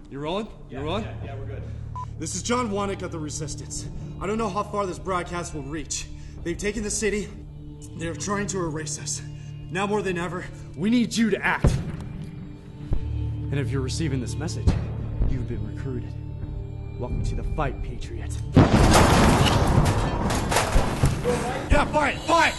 You rolling? You rolling? Yeah, we're good. This is John Wannick of the Resistance. I don't know how far this broadcast will reach. They've taken the city. They're trying to erase us. Now more than ever, we need you to act. And if you're receiving this message, you've been recruited. Welcome to the fight, Patriot. Yeah, fight!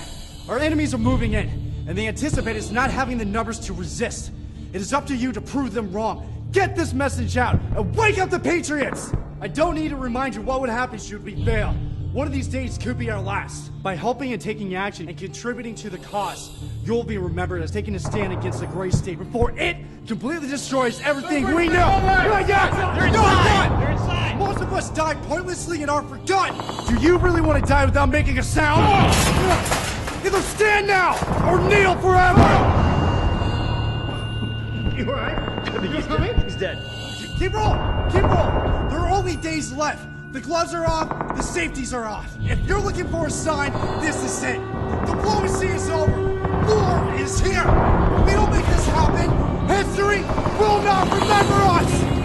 Our enemies are moving in, and they anticipate us not having the numbers to resist. It is up to you to prove them wrong. Get this message out, and wake up the Patriots! I don't need to remind you what would happen should we fail. One of these days could be our last. By helping and taking action and contributing to the cause, you'll be remembered as taking a stand against the gray state before it completely destroys everything we know. They're inside! Most of us die pointlessly and are forgotten. Do you really want to die without making a sound? Either stand now or kneel forever! You alright? I think he's dead. He's dead. Keep rolling! There are only days left. The gloves are off, the safeties are off. If you're looking for a sign, this is it. Diplomacy is over. War is here. If we don't make this happen, history will not remember us!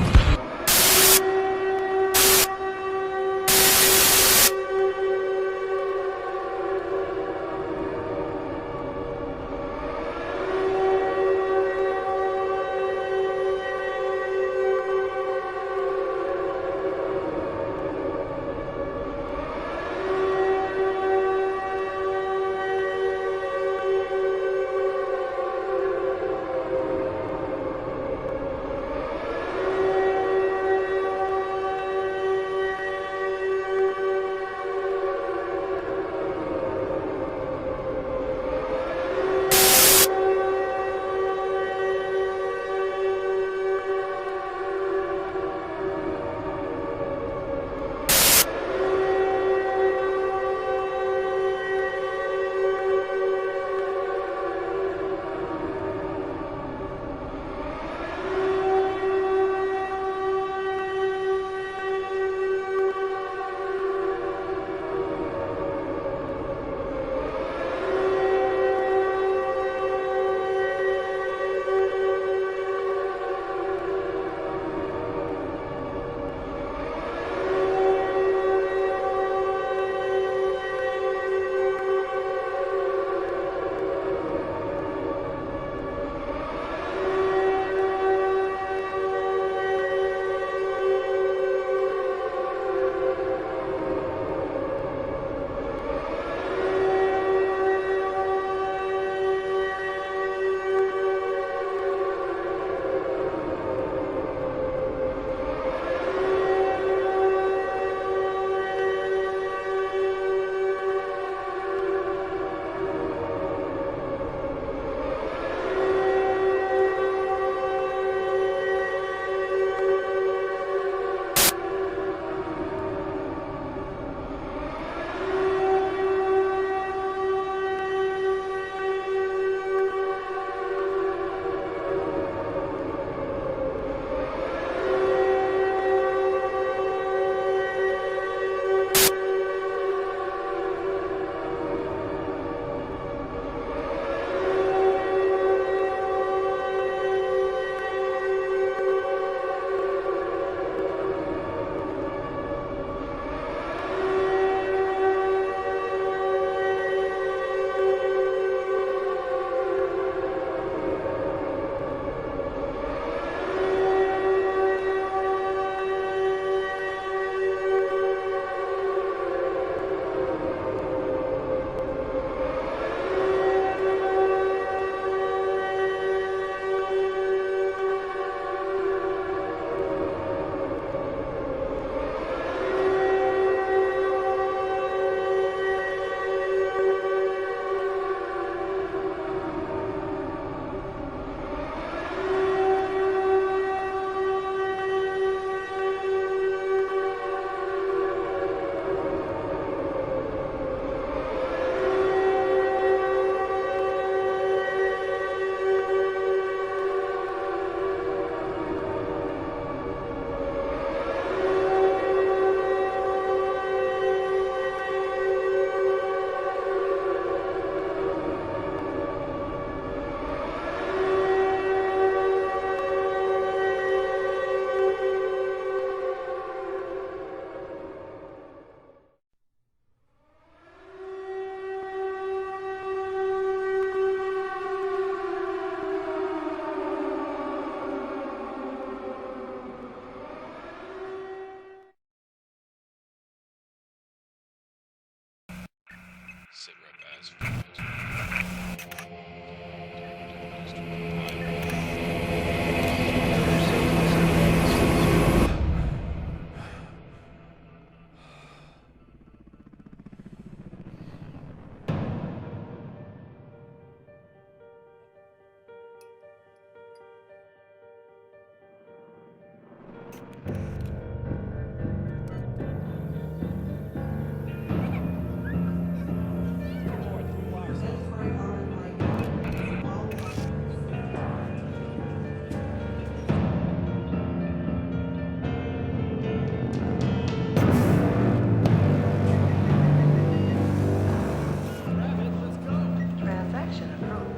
Transaction approved.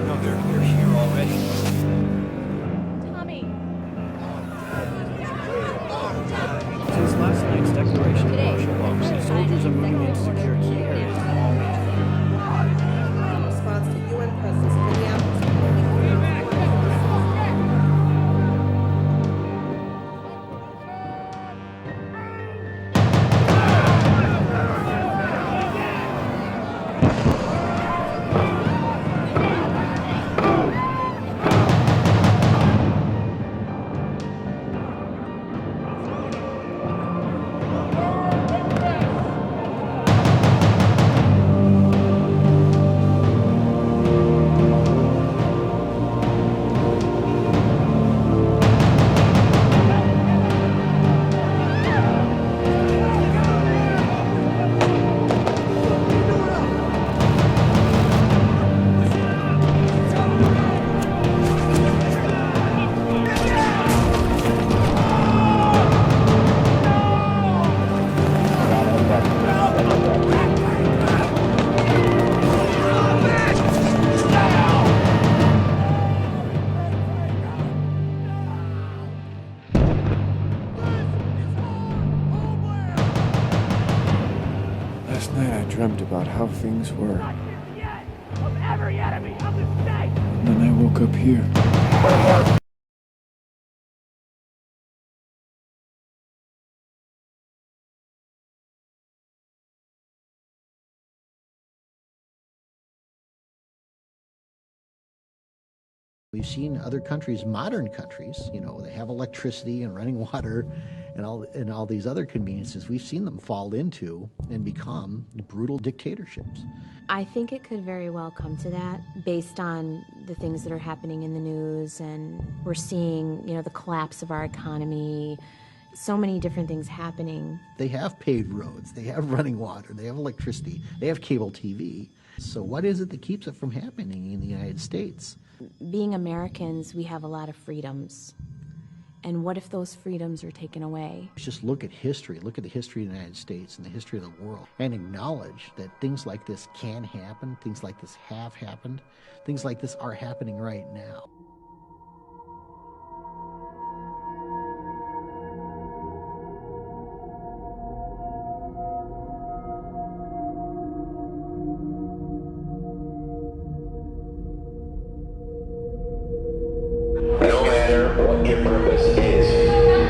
No, they're here already. Tommy. Since last night's declaration of martial law, soldiers are moving in to secure key areas in all major In response to UN presence in Minneapolis. Last night I dreamt about how things were. And then I woke up here. We've seen other countries, modern countries, you know, they have electricity and running water and all these other conveniences. We've seen them fall into and become brutal dictatorships. I think it could very well come to that based on the things that are happening in the news, and we're seeing, you know, the collapse of our economy, so many different things happening. They have paved roads, they have running water, they have electricity, they have cable TV. So what is it that keeps it from happening in the United States? Being Americans, we have a lot of freedoms. And what if those freedoms are taken away? Just look at history, look at the history of the United States and the history of the world, and acknowledge that things like this can happen, things like this have happened, things like this are happening right now. No matter what your purpose is,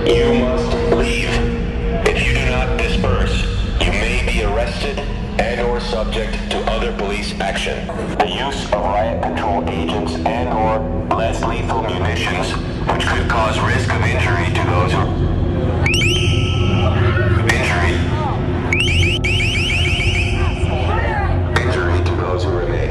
you must leave. If you do not disperse, you may be arrested and or subject to other police action. The use of riot control agents and or less lethal munitions, which could cause risk of injury to those who injury to those who remain.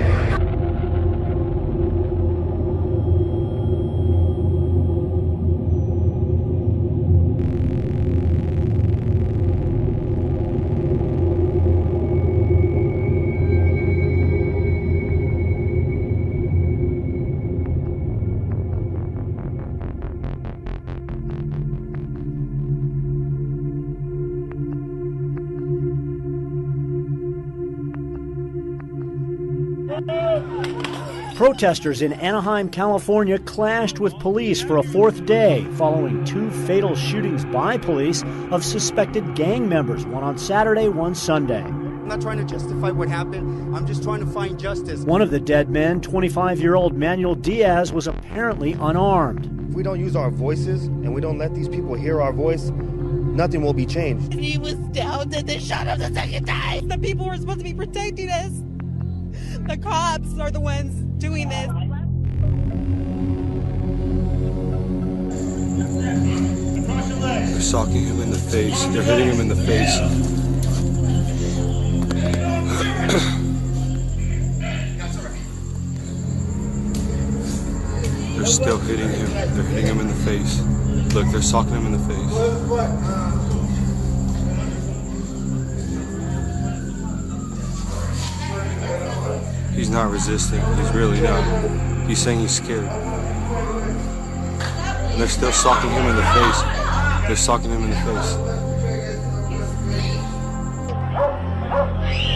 Protesters in Anaheim, California clashed with police for a fourth day following two fatal shootings by police of suspected gang members, one on Saturday, one Sunday. I'm not trying to justify what happened. I'm just trying to find justice. One of the dead men, 25-year-old Manuel Diaz, was apparently unarmed. If we don't use our voices and we don't let these people hear our voice, nothing will be changed. He was down and they shot him the second time. The people who are supposed to be protecting us. The cops are the ones doing this. They're socking him in the face. They're hitting him in the face. They're still hitting him. They're hitting him in the face. Look, they're socking him in the face. He's not resisting. He's really not. He's saying he's scared. And they're still socking him in the face. They're socking him in the face.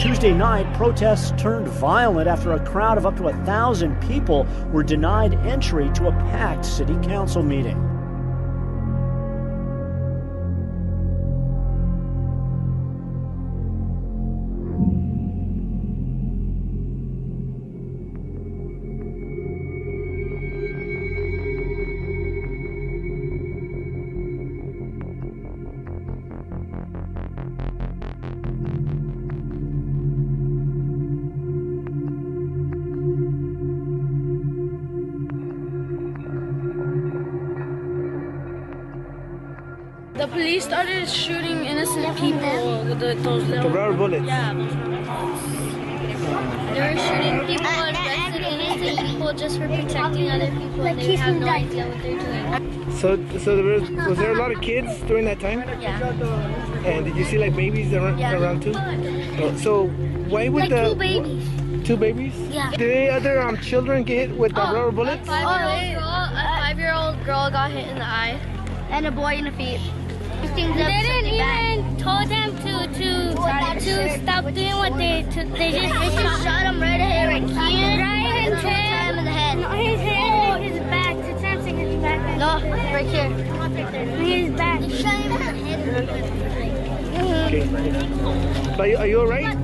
Tuesday night, protests turned violent after a crowd of up to 1,000 people were denied entry to a packed city council meeting. The police started shooting innocent people with those little... The rubber bullets. Yeah, those rubber bullets. They were shooting people and arresting innocent people just for protecting other people, and they have no idea what they're doing. So was there a lot of kids during that time? Yeah. And did you see like babies around too? So why would like 2 babies. 2 babies? Yeah. Did any other children get hit with the rubber bullets? A 5-year-old girl got hit in the eye. And a boy in the feet. They didn't even told them to stop doing what they just shot him right here, right here, right in his head, in the head. No, his head, his back. The Samson his back. No, right here. His back. They shot him in the head. Okay. But are you alright?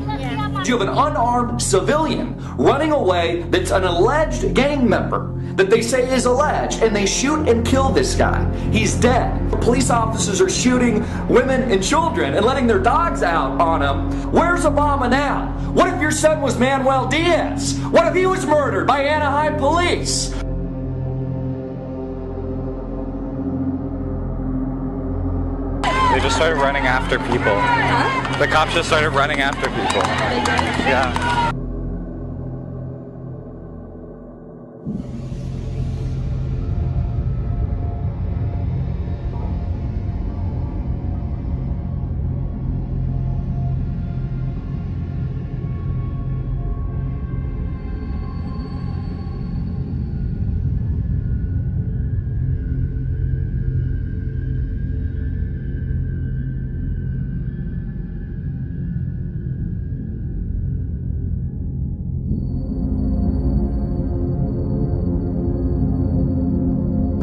You have an unarmed civilian running away that's an alleged gang member that they say is alleged, and they shoot and kill this guy. He's dead. Police officers are shooting women and children and letting their dogs out on him. Where's Obama now? What if your son was Manuel Diaz? What if he was murdered by Anaheim police? They just started running after people. Huh? The cops just started running after people. Yeah.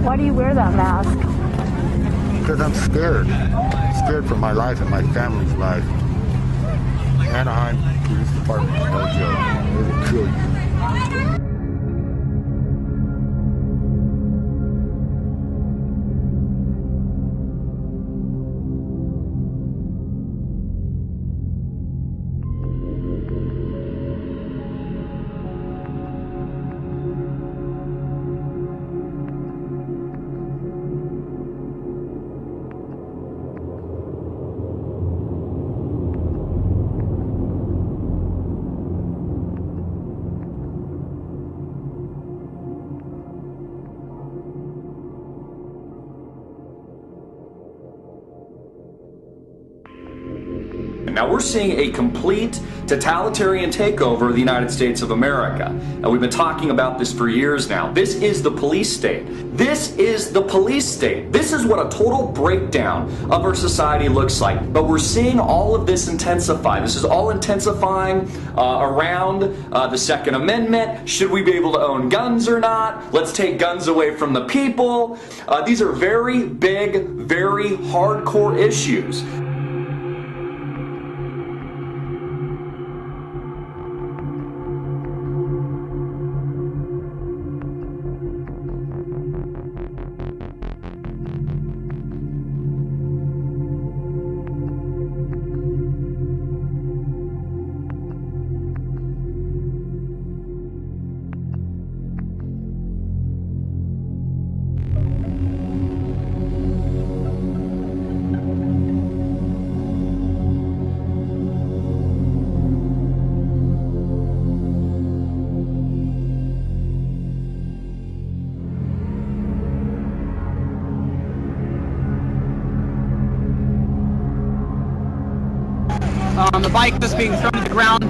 Why do you wear that mask? Because I'm scared. Scared for my life and my family's life. Anaheim Police Department is no joke. They will kill you. Now we're seeing a complete totalitarian takeover of the United States of America. And we've been talking about this for years now. This is the police state. This is the police state. This is what a total breakdown of our society looks like. But we're seeing all of this intensify. This is all intensifying around the Second Amendment. Should we be able to own guns or not? Let's take guns away from the people. These are very big, very hardcore issues. The bike is being thrown to the ground.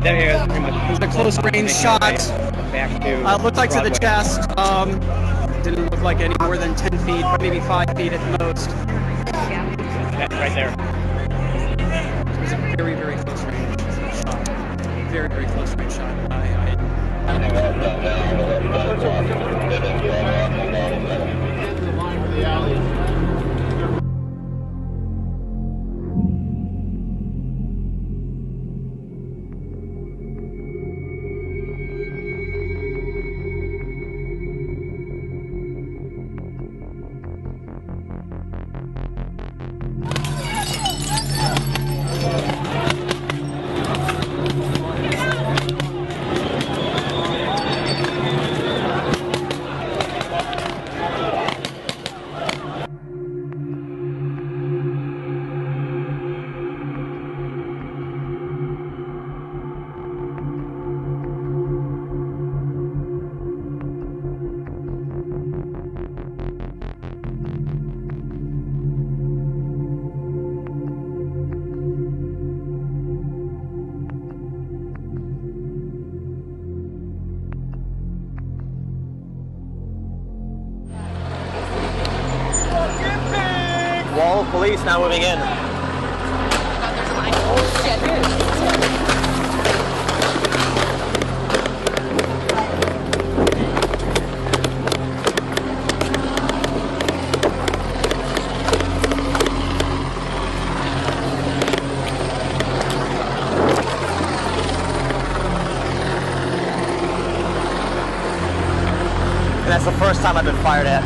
There he is, pretty much. It was a close range shot. Back to Looked like to the Broadway. chest. Didn't look like any more than 10 feet, maybe 5 feet at most. Right there. It was a very, very close range shot. Very, very close range shot. Wall of police now moving in. And that's the first time I've been fired at.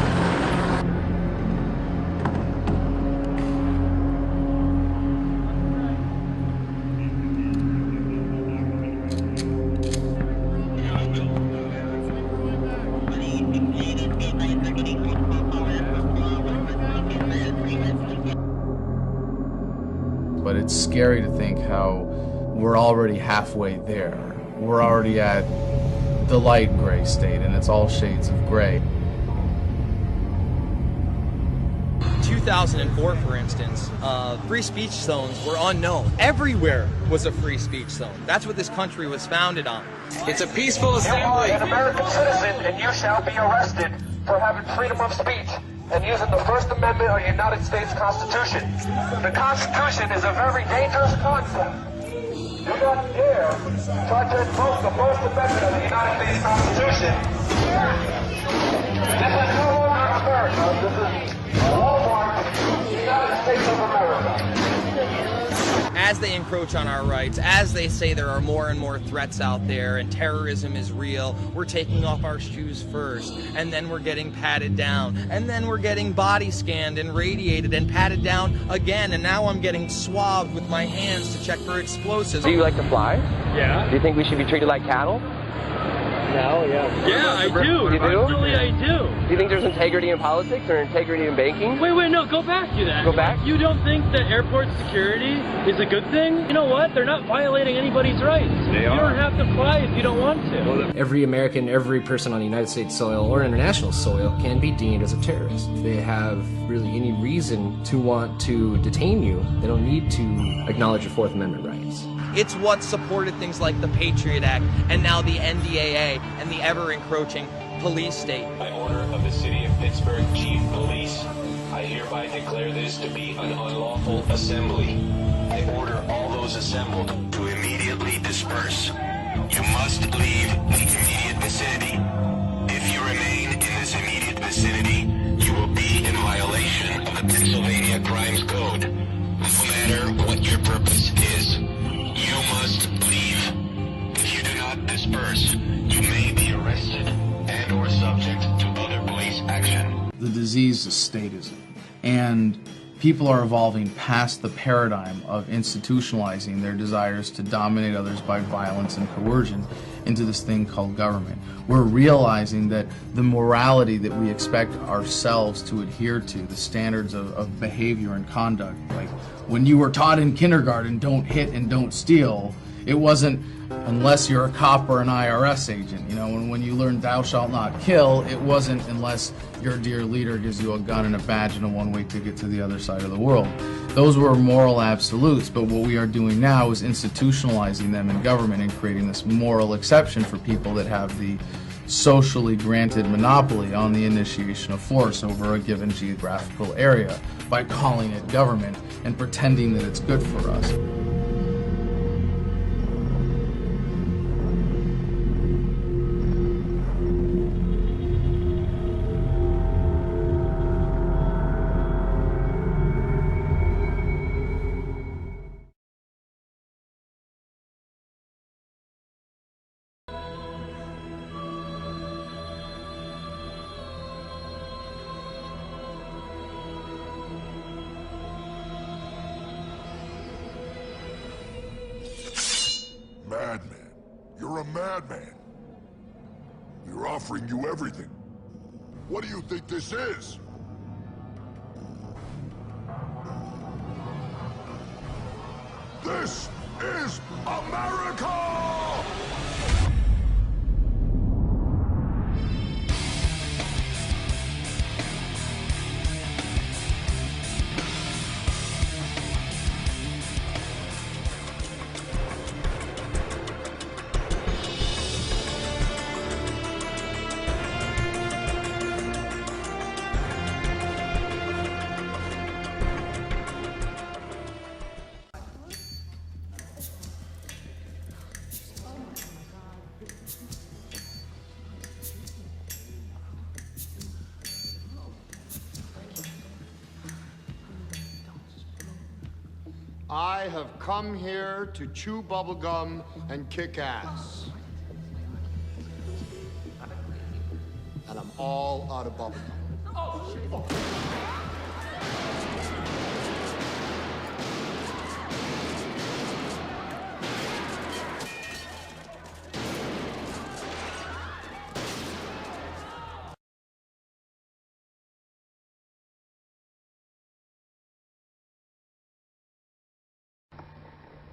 But it's scary to think how we're already halfway there. We're already at the light gray state, and it's all shades of gray. 2004, for instance, free speech zones were unknown. Everywhere was a free speech zone. That's what this country was founded on. It's a peaceful assembly. You are an American citizen, and you shall be arrested for having freedom of speech and using the First Amendment of the United States Constitution. The Constitution is a very dangerous concept. Do not dare try to invoke the First Amendment of the United States Constitution. This is no longer America. This is Walmart, the United States of America. As they encroach on our rights, as they say there are more and more threats out there and terrorism is real, we're taking off our shoes first, and then we're getting patted down, and then we're getting body scanned and radiated and patted down again, and now I'm getting swabbed with my hands to check for explosives. Do you like to fly? Yeah. Do you think we should be treated like cattle? No, yeah. Yeah, I do. You do? Absolutely, I do. Do you think there's integrity in politics or integrity in banking? Wait, no, go back to that. Go back? You don't think that airport security is a good thing? You know what? They're not violating anybody's rights. They You are. don't have to fly if you don't want to. Every American, every person on United States soil or international soil can be deemed as a terrorist. If they have really any reason to want to detain you, they don't need to acknowledge your Fourth Amendment rights. It's what supported things like the Patriot Act and now the NDAA and the ever-encroaching police state. By order of the City of Pittsburgh Chief Police, I hereby declare this to be an unlawful assembly. I order all those assembled to immediately disperse. You must leave the immediate vicinity. If you remain in this immediate vicinity, you will be in violation of the Pennsylvania Crimes Code. No matter what your purpose is, you must leave. If you do not disperse, you may be arrested and or subject to other police action. The disease is statism, and people are evolving past the paradigm of institutionalizing their desires to dominate others by violence and coercion into this thing called government. We're realizing that the morality that we expect ourselves to adhere to, the standards of behavior and conduct, like when you were taught in kindergarten, don't hit and don't steal, It wasn't unless you're a cop or an IRS agent. You know, when you learn thou shalt not kill, it wasn't unless your dear leader gives you a gun and a badge and a one-way ticket to the other side of the world. Those were moral absolutes, but what we are doing now is institutionalizing them in government and creating this moral exception for people that have the socially granted monopoly on the initiation of force over a given geographical area by calling it government and pretending that it's good for us. Madman. You're a madman. We're offering you everything. What do you think this is? This is America! I have come here to chew bubblegum and kick ass. And I'm all out of bubblegum.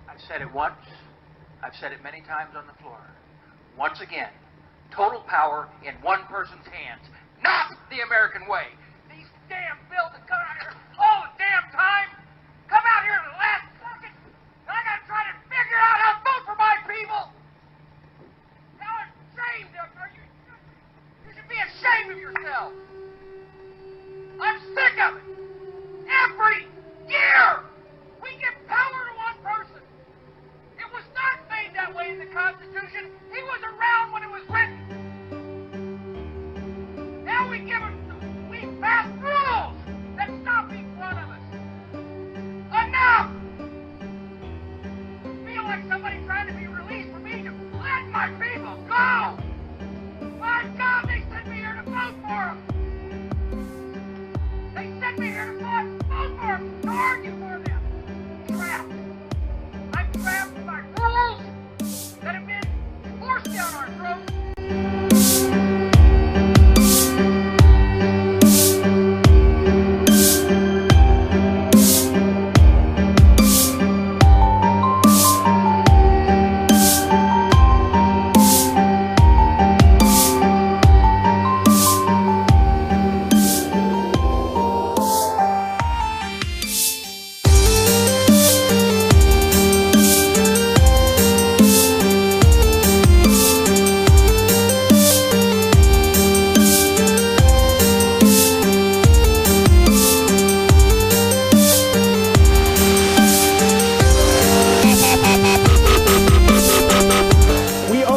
I've said it once, I've said it many times on the floor. Once again, total power in one person's hands, not the American way. These damn bills that come out here all the damn time, come out here at the last second, and I gotta try to figure out how to vote for my people. How ashamed of you? You should be ashamed of yourself. I'm sick of it. Every year, we give power to one person. It was not made that way in the Constitution. He was around when it was written. Now we pass rules that stop each one of us. Enough! I feel like somebody trying to be released for me to let my people go. My God, they sent me here to vote for them. They sent me here to vote for them, to argue for them. Trapped. I'm trapped by rules that have been forced down our throats.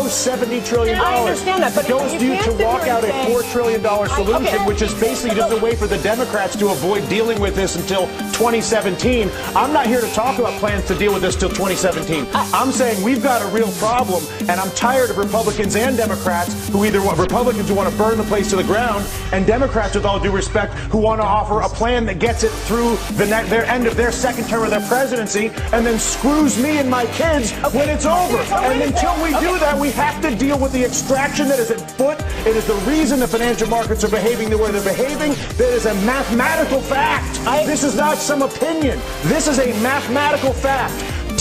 $70 trillion. I understand that, but goes you due can't to sit walk here out a and say- $4 trillion solution, which is basically just a way for the Democrats to avoid dealing with this until 2017. I'm not here to talk about plans to deal with this till 2017. I'm saying we've got a real problem, and I'm tired of Republicans and Democrats who either want Republicans who want to burn the place to the ground, and Democrats, with all due respect, who want to offer a plan that gets it through their end of their second term of their presidency, and then screws me and my kids when it's over. And until we do that, we have to deal with the extraction that is at foot. It is the reason the financial markets are behaving the way they're behaving. That is a mathematical fact. This is not some opinion. This is a mathematical fact.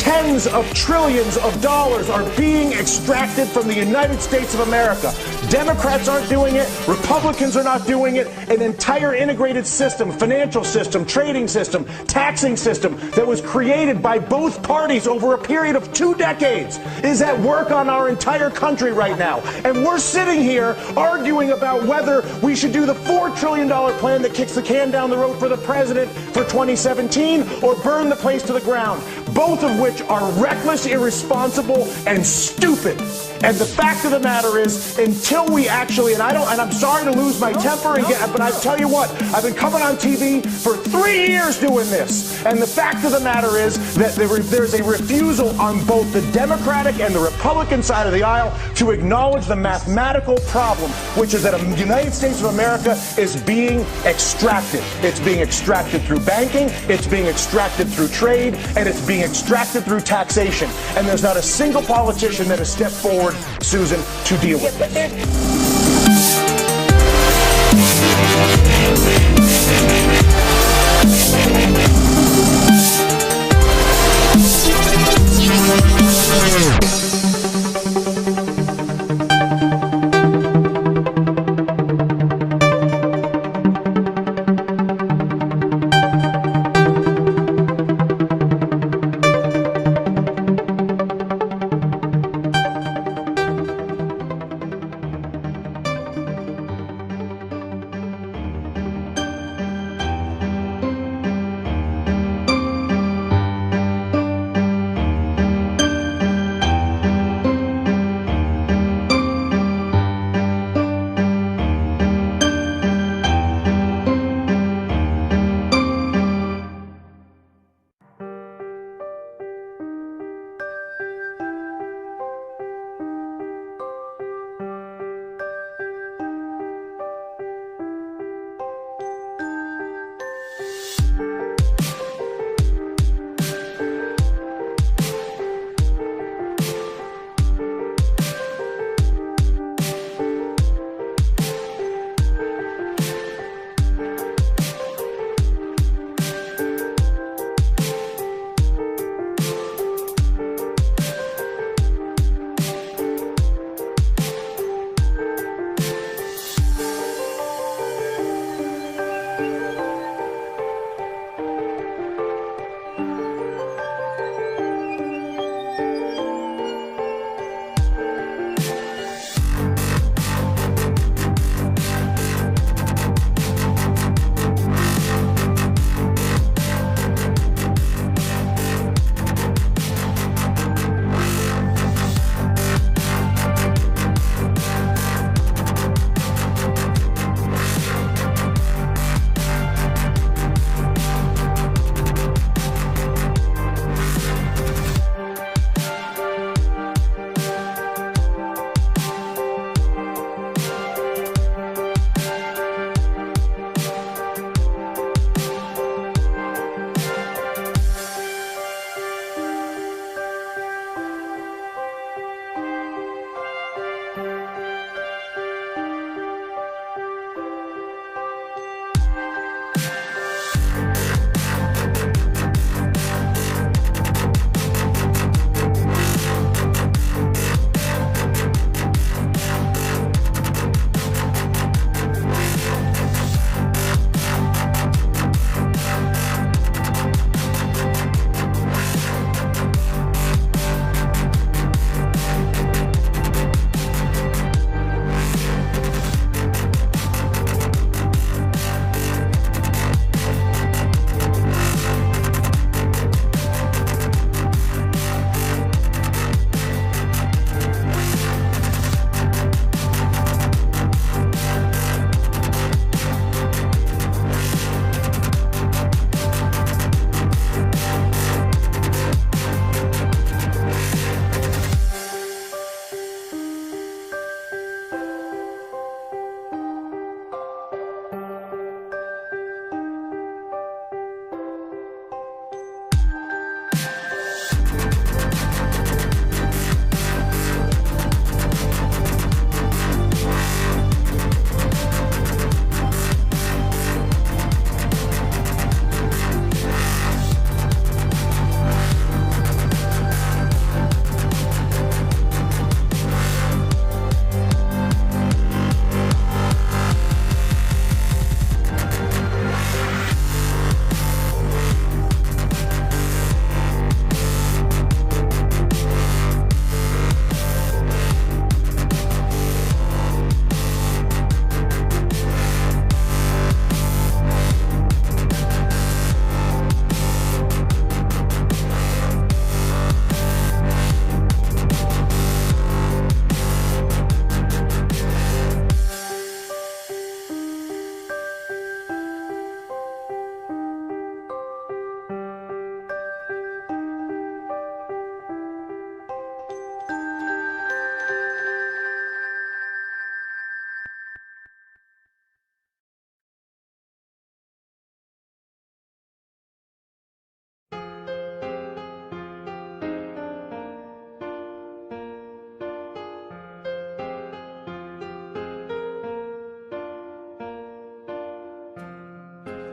Tens of trillions of dollars are being extracted from the United States of America. Democrats aren't doing it. Republicans are not doing it. An entire integrated system, financial system, trading system, taxing system that was created by both parties over a period of 2 decades is at work on our entire country right now. And we're sitting here arguing about whether we should do the $4 trillion plan that kicks the can down the road for the president for 2017 or burn the place to the ground, both of which are reckless, irresponsible, and stupid. And the fact of the matter is, until we actually, and I'm sorry to lose my temper, but I tell you what, I've been coming on TV for 3 years doing this. And the fact of the matter is that there's a refusal on both the Democratic and the Republican side of the aisle to acknowledge the mathematical problem, which is that the United States of America is being extracted. It's being extracted through banking, it's being extracted through trade, and it's being extracted through taxation. And there's not a single politician that has stepped forward, Susan, to deal with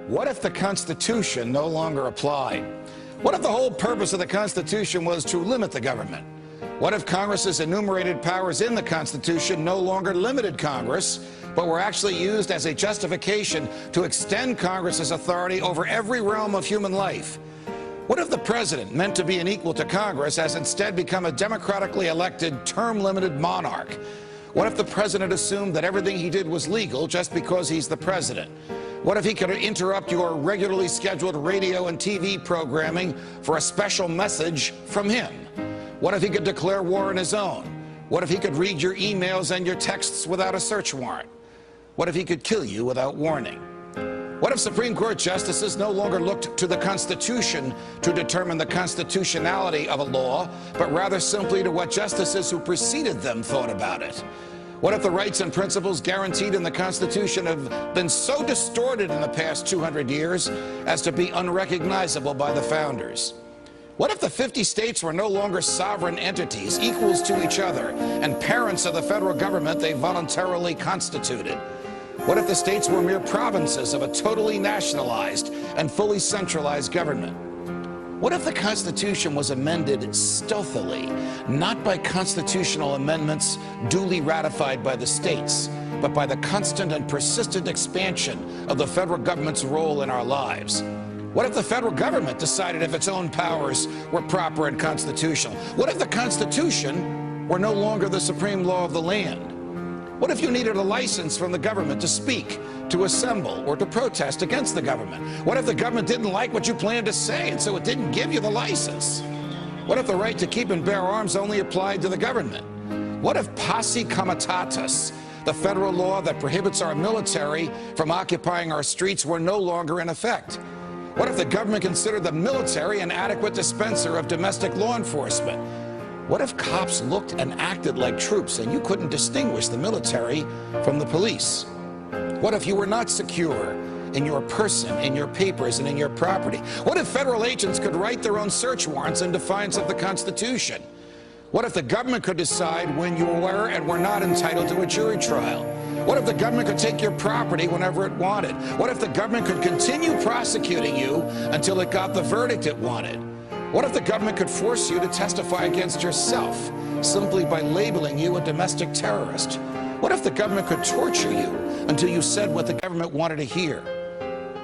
What if the Constitution no longer applied? What if the whole purpose of the Constitution was to limit the government? What if Congress's enumerated powers in the Constitution no longer limited Congress, but were actually used as a justification to extend Congress's authority over every realm of human life? What if the president, meant to be an equal to Congress, has instead become a democratically elected, term-limited monarch? What if the president assumed that everything he did was legal just because he's the president? What if he could interrupt your regularly scheduled radio and TV programming for a special message from him? What if he could declare war on his own? What if he could read your emails and your texts without a search warrant? What if he could kill you without warning? What if Supreme Court justices no longer looked to the Constitution to determine the constitutionality of a law, but rather simply to what justices who preceded them thought about it? What if the rights and principles guaranteed in the Constitution have been so distorted in the past 200 years as to be unrecognizable by the founders? What if the 50 states were no longer sovereign entities, equals to each other, and parents of the federal government they voluntarily constituted? What if the states were mere provinces of a totally nationalized and fully centralized government? What if the Constitution was amended stealthily, not by constitutional amendments duly ratified by the states, but by the constant and persistent expansion of the federal government's role in our lives? What if the federal government decided if its own powers were proper and constitutional? What if the Constitution were no longer the supreme law of the land? What if you needed a license from the government to speak, to assemble, or to protest against the government? What if the government didn't like what you planned to say, and so it didn't give you the license? What if the right to keep and bear arms only applied to the government? What if posse comitatus, the federal law that prohibits our military from occupying our streets, were no longer in effect? What if the government considered the military an adequate dispenser of domestic law enforcement? What if cops looked and acted like troops and you couldn't distinguish the military from the police? What if you were not secure in your person, in your papers, and in your property? What if federal agents could write their own search warrants in defiance of the Constitution? What if the government could decide when you were and were not entitled to a jury trial? What if the government could take your property whenever it wanted? What if the government could continue prosecuting you until it got the verdict it wanted? What if the government could force you to testify against yourself simply by labeling you a domestic terrorist? What if the government could torture you until you said what the government wanted to hear?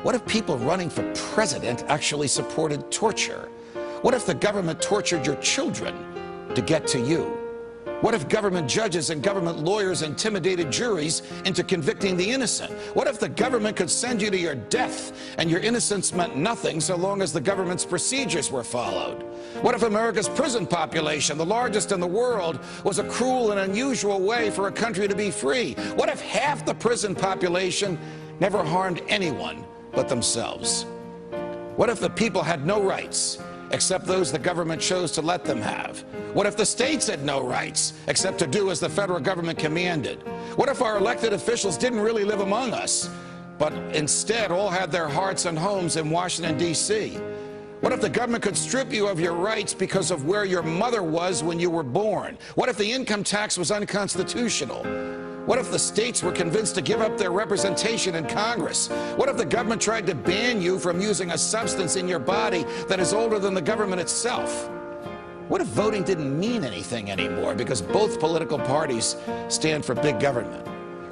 What if people running for president actually supported torture? What if the government tortured your children to get to you? What if government judges and government lawyers intimidated juries into convicting the innocent? What if the government could send you to your death and your innocence meant nothing so long as the government's procedures were followed? What if America's prison population, the largest in the world, was a cruel and unusual way for a country to be free? What if half the prison population never harmed anyone but themselves? What if the people had no rights except those the government chose to let them have? What if the states had no rights except to do as the federal government commanded? What if our elected officials didn't really live among us, but instead all had their hearts and homes in Washington, D.C.? What if the government could strip you of your rights because of where your mother was when you were born? What if the income tax was unconstitutional? What if the states were convinced to give up their representation in Congress? What if the government tried to ban you from using a substance in your body that is older than the government itself? What if voting didn't mean anything anymore because both political parties stand for big government?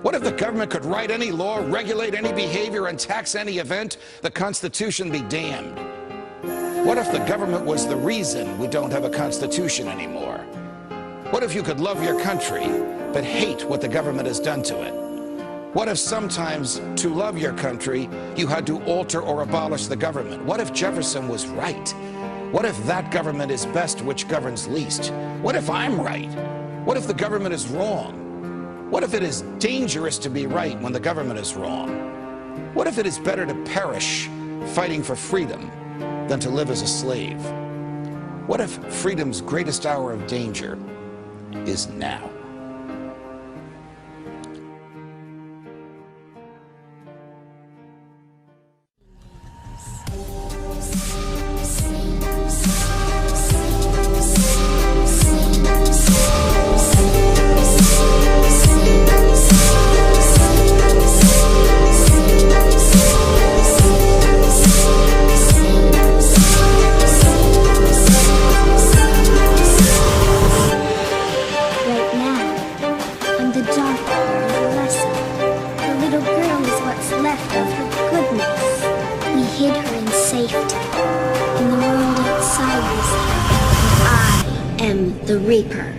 What if the government could write any law, regulate any behavior, and tax any event? The Constitution be damned. What if the government was the reason we don't have a Constitution anymore? What if you could love your country but hate what the government has done to it? What if sometimes to love your country you had to alter or abolish the government? What if Jefferson was right? What if that government is best which governs least? What if I'm right? What if the government is wrong? What if it is dangerous to be right when the government is wrong? What if it is better to perish fighting for freedom than to live as a slave? What if freedom's greatest hour of danger is now? am the Reaper.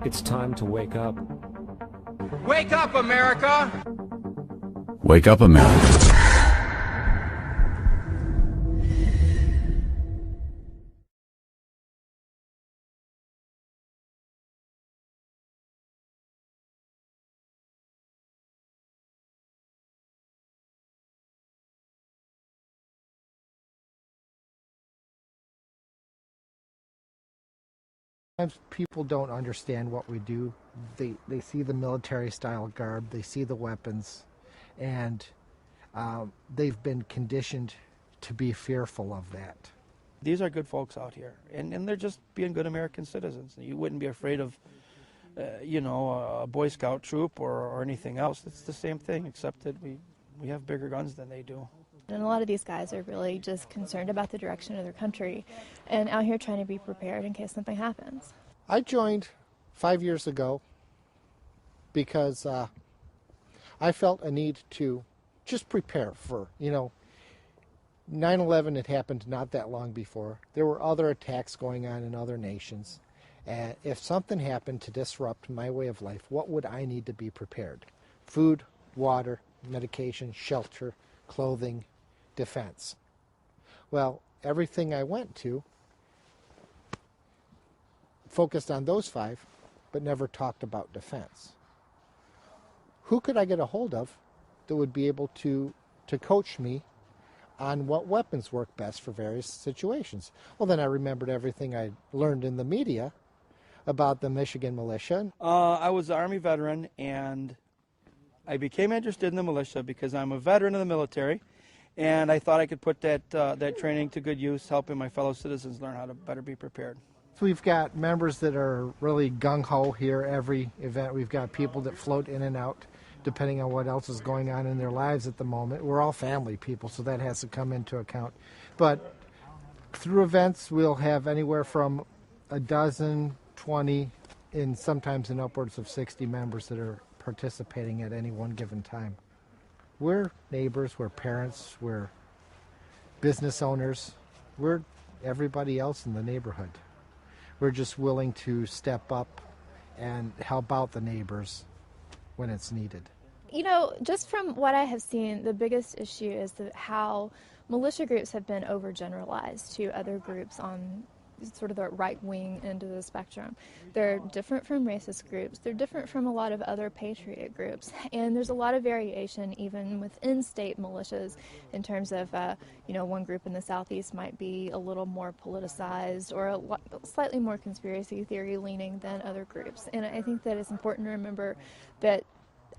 It's time to wake up. Wake up, America! Wake up, America. Sometimes people don't understand what we do. They see the military style garb, they see the weapons, and they've been conditioned to be fearful of that. These are good folks out here, and they're just being good American citizens. You wouldn't be afraid of, a Boy Scout troop or anything else. It's the same thing, except that we have bigger guns than they do. And a lot of these guys are really just concerned about the direction of their country and out here trying to be prepared in case something happens. I joined 5 years ago because I felt a need to just prepare for, 9/11 had happened not that long before. There were other attacks going on in other nations. And if something happened to disrupt my way of life, what would I need to be prepared? Food, water, medication, shelter, clothing, defense. Well, everything I went to, focused on those 5, but never talked about defense. Who could I get a hold of that would be able to coach me on what weapons work best for various situations? Well, then I remembered everything I learned in the media about the Michigan Militia. I was an Army veteran, and I became interested in the militia because I'm a veteran of the military, and I thought I could put that training to good use, helping my fellow citizens learn how to better be prepared. So we've got members that are really gung-ho here every event. We've got people that float in and out depending on what else is going on in their lives at the moment. We're all family people, so that has to come into account. But through events, we'll have anywhere from a dozen, 20, and sometimes in upwards of 60 members that are participating at any one given time. We're neighbors, we're parents, we're business owners, we're everybody else in the neighborhood. We're just willing to step up and help out the neighbors when it's needed. You know, just from what I have seen, the biggest issue is how militia groups have been overgeneralized to other groups on sort of the right-wing end of the spectrum. They're different from racist groups. They're different from a lot of other patriot groups. And there's a lot of variation even within state militias in terms of, you know, one group in the Southeast might be a little more politicized or slightly more conspiracy theory leaning than other groups. And I think that it's important to remember that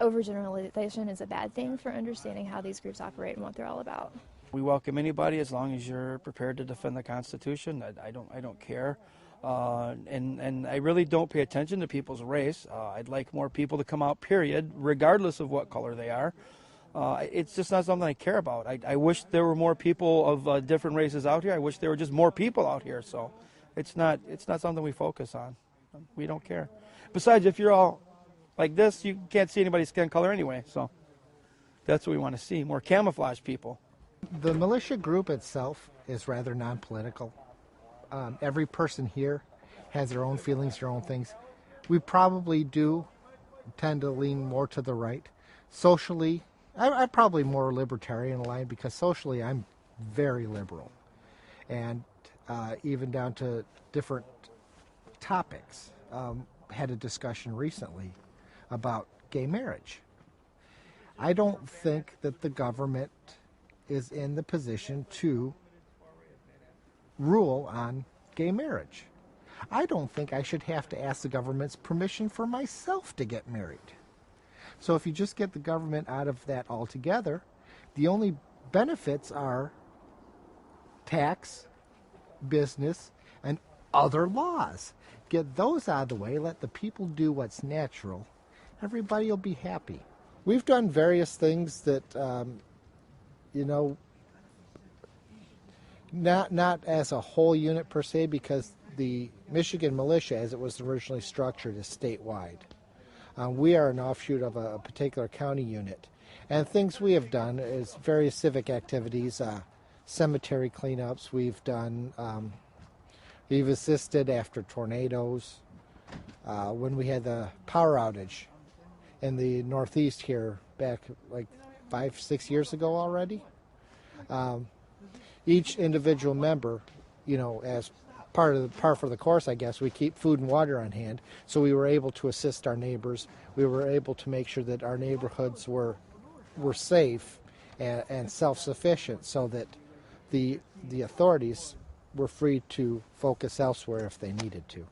overgeneralization is a bad thing for understanding how these groups operate and what they're all about. We welcome anybody as long as you're prepared to defend the Constitution. I don't care, and I really don't pay attention to people's race. I'd like more people to come out, period, regardless of what color they are. It's just not something I care about. I wish there were more people of different races out here. I wish there were just more people out here. So it's not something we focus on. We don't care. Besides, if you're all like this, you can't see anybody's skin color anyway. So that's what we want to see, more camouflage people. The militia group itself is rather non-political. Every person here has their own feelings, their own things. We probably do tend to lean more to the right. Socially, I'm probably more libertarian aligned because socially I'm very liberal. And even down to different topics. Had a discussion recently about gay marriage. I don't think that the government is in the position to rule on gay marriage. I don't think I should have to ask the government's permission for myself to get married. So if you just get the government out of that altogether, the only benefits are tax, business, and other laws. Get those out of the way, let the people do what's natural. Everybody will be happy. We've done various things that you know, not as a whole unit per se, because the Michigan Militia, as it was originally structured, is statewide. We are an offshoot of a particular county unit. And things we have done is various civic activities, cemetery cleanups. We've done, we've assisted after tornadoes. When we had the power outage in the Northeast here back like 5-6 years ago already. Each individual member, you know, as par for the course, I guess, we keep food and water on hand. So we were able to assist our neighbors. We were able to make sure that our neighborhoods were safe and self-sufficient, so that the authorities were free to focus elsewhere if they needed to.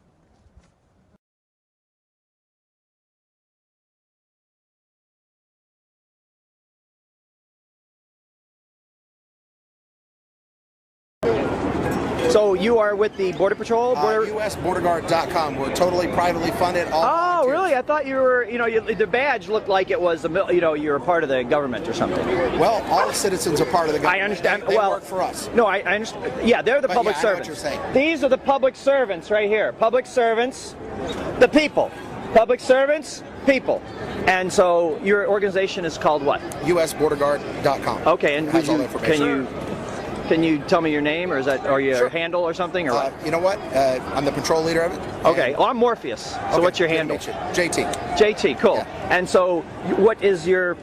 So you are with the Border Patrol? USBorderGuard.com. We're totally privately funded. Oh, really? I thought you were, you know, the badge looked like it was, you know, you were part of the government or something. Well, all citizens are part of the government. I understand. They well, work for us. No, I understand. Yeah, they're the public servants. I know what you're saying. These are the public servants right here. Public servants, the people. Public servants, people. And so your organization is called what? USBorderGuard.com. Okay, and has all the information. Can you tell me your name, or is that, or your Sure. handle or something? Or what? You know what? I'm the patrol leader of it. Okay. Well, I'm Morpheus. So Okay, what's your good to handle? meet you. JT. JT. Cool. Yeah. And so, what is your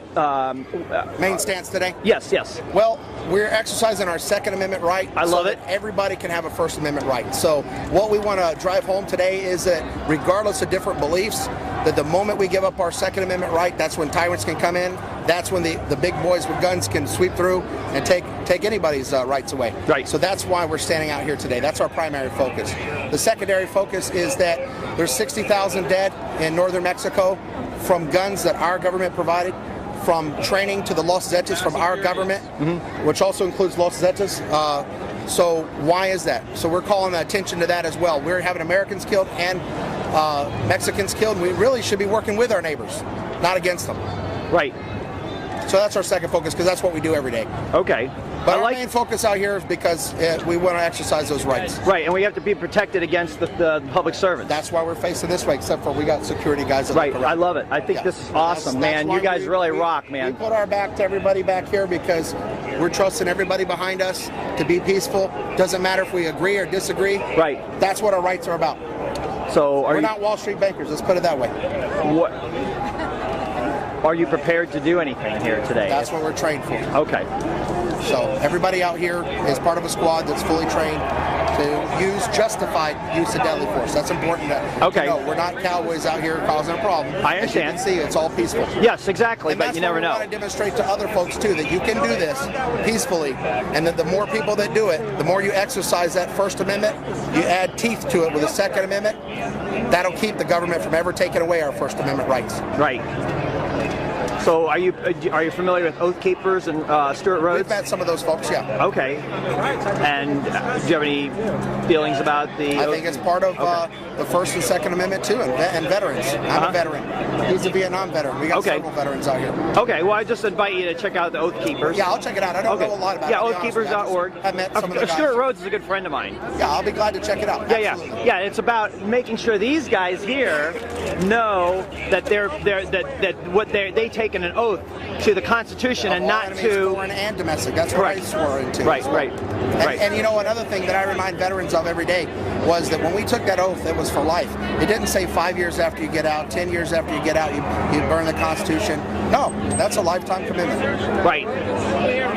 Main stance today? Yes. Yes. Well, we're exercising our Second Amendment right. I love so it. that everybody can have a First Amendment right. So what we want to drive home today is that regardless of different beliefs, that the moment we give up our Second Amendment right, that's when tyrants can come in. That's when the big boys with guns can sweep through and take anybody's rights away. Right. So that's why we're standing out here today. That's our primary focus. The secondary focus is that there's 60,000 dead in northern Mexico from guns that our government provided, from training to the Los Zetas from our government, which also includes Los Zetas. So why is that? So we're calling attention to that as well. We're having Americans killed and Mexicans killed. And we really should be working with our neighbors, not against them. Right. So that's our second focus, because that's what we do every day. Okay. But our main focus out here is because we want to exercise those rights. Right, and we have to be protected against the public servants. That's why we're facing this way, except for we got security guys that right, look around. I love it. I think this is awesome, man. You guys really rock, man. We put our back to everybody back here because we're trusting everybody behind us to be peaceful. Doesn't matter if we agree or disagree. Right. That's what our rights are about. So we're not Wall Street bankers, let's put it that way. What? Are you prepared to do anything here today? That's what we're trained for. Okay. So everybody out here is part of a squad that's fully trained to use justified use of deadly force. That's important to know. We're not cowboys out here causing a problem. I understand. As you can see, it's all peaceful. Yes, exactly, and but you never know. That's what we want to demonstrate to other folks too, that you can do this peacefully, and that the more people that do it, the more you exercise that First Amendment, you add teeth to it with the Second Amendment, that'll keep the government from ever taking away our First Amendment rights. Right. So are you familiar with Oath Keepers and Stewart Rhodes? We've met some of those folks, yeah. Okay. And do you have any feelings about the... I think it's part of the First and Second Amendment too, and veterans. I'm a veteran. He's a Vietnam veteran. We got several veterans out here. Okay, well I just invite you to check out the Oath Keepers. Yeah, I'll check it out. I don't know a lot about it. Yeah, oathkeepers.org. I've met some of the guys. Stewart Rhodes is a good friend of mine. Yeah, I'll be glad to check it out. Absolutely. Yeah, it's about making sure these guys here know that they taken an oath to the Constitution and not to foreign and domestic. That's what I swore into. Right. And you know, another thing that I remind veterans of every day was that when we took that oath, it was for life. It didn't say 5 years after you get out, 10 years after you get out, you burn the Constitution. No, that's a lifetime commitment. Right.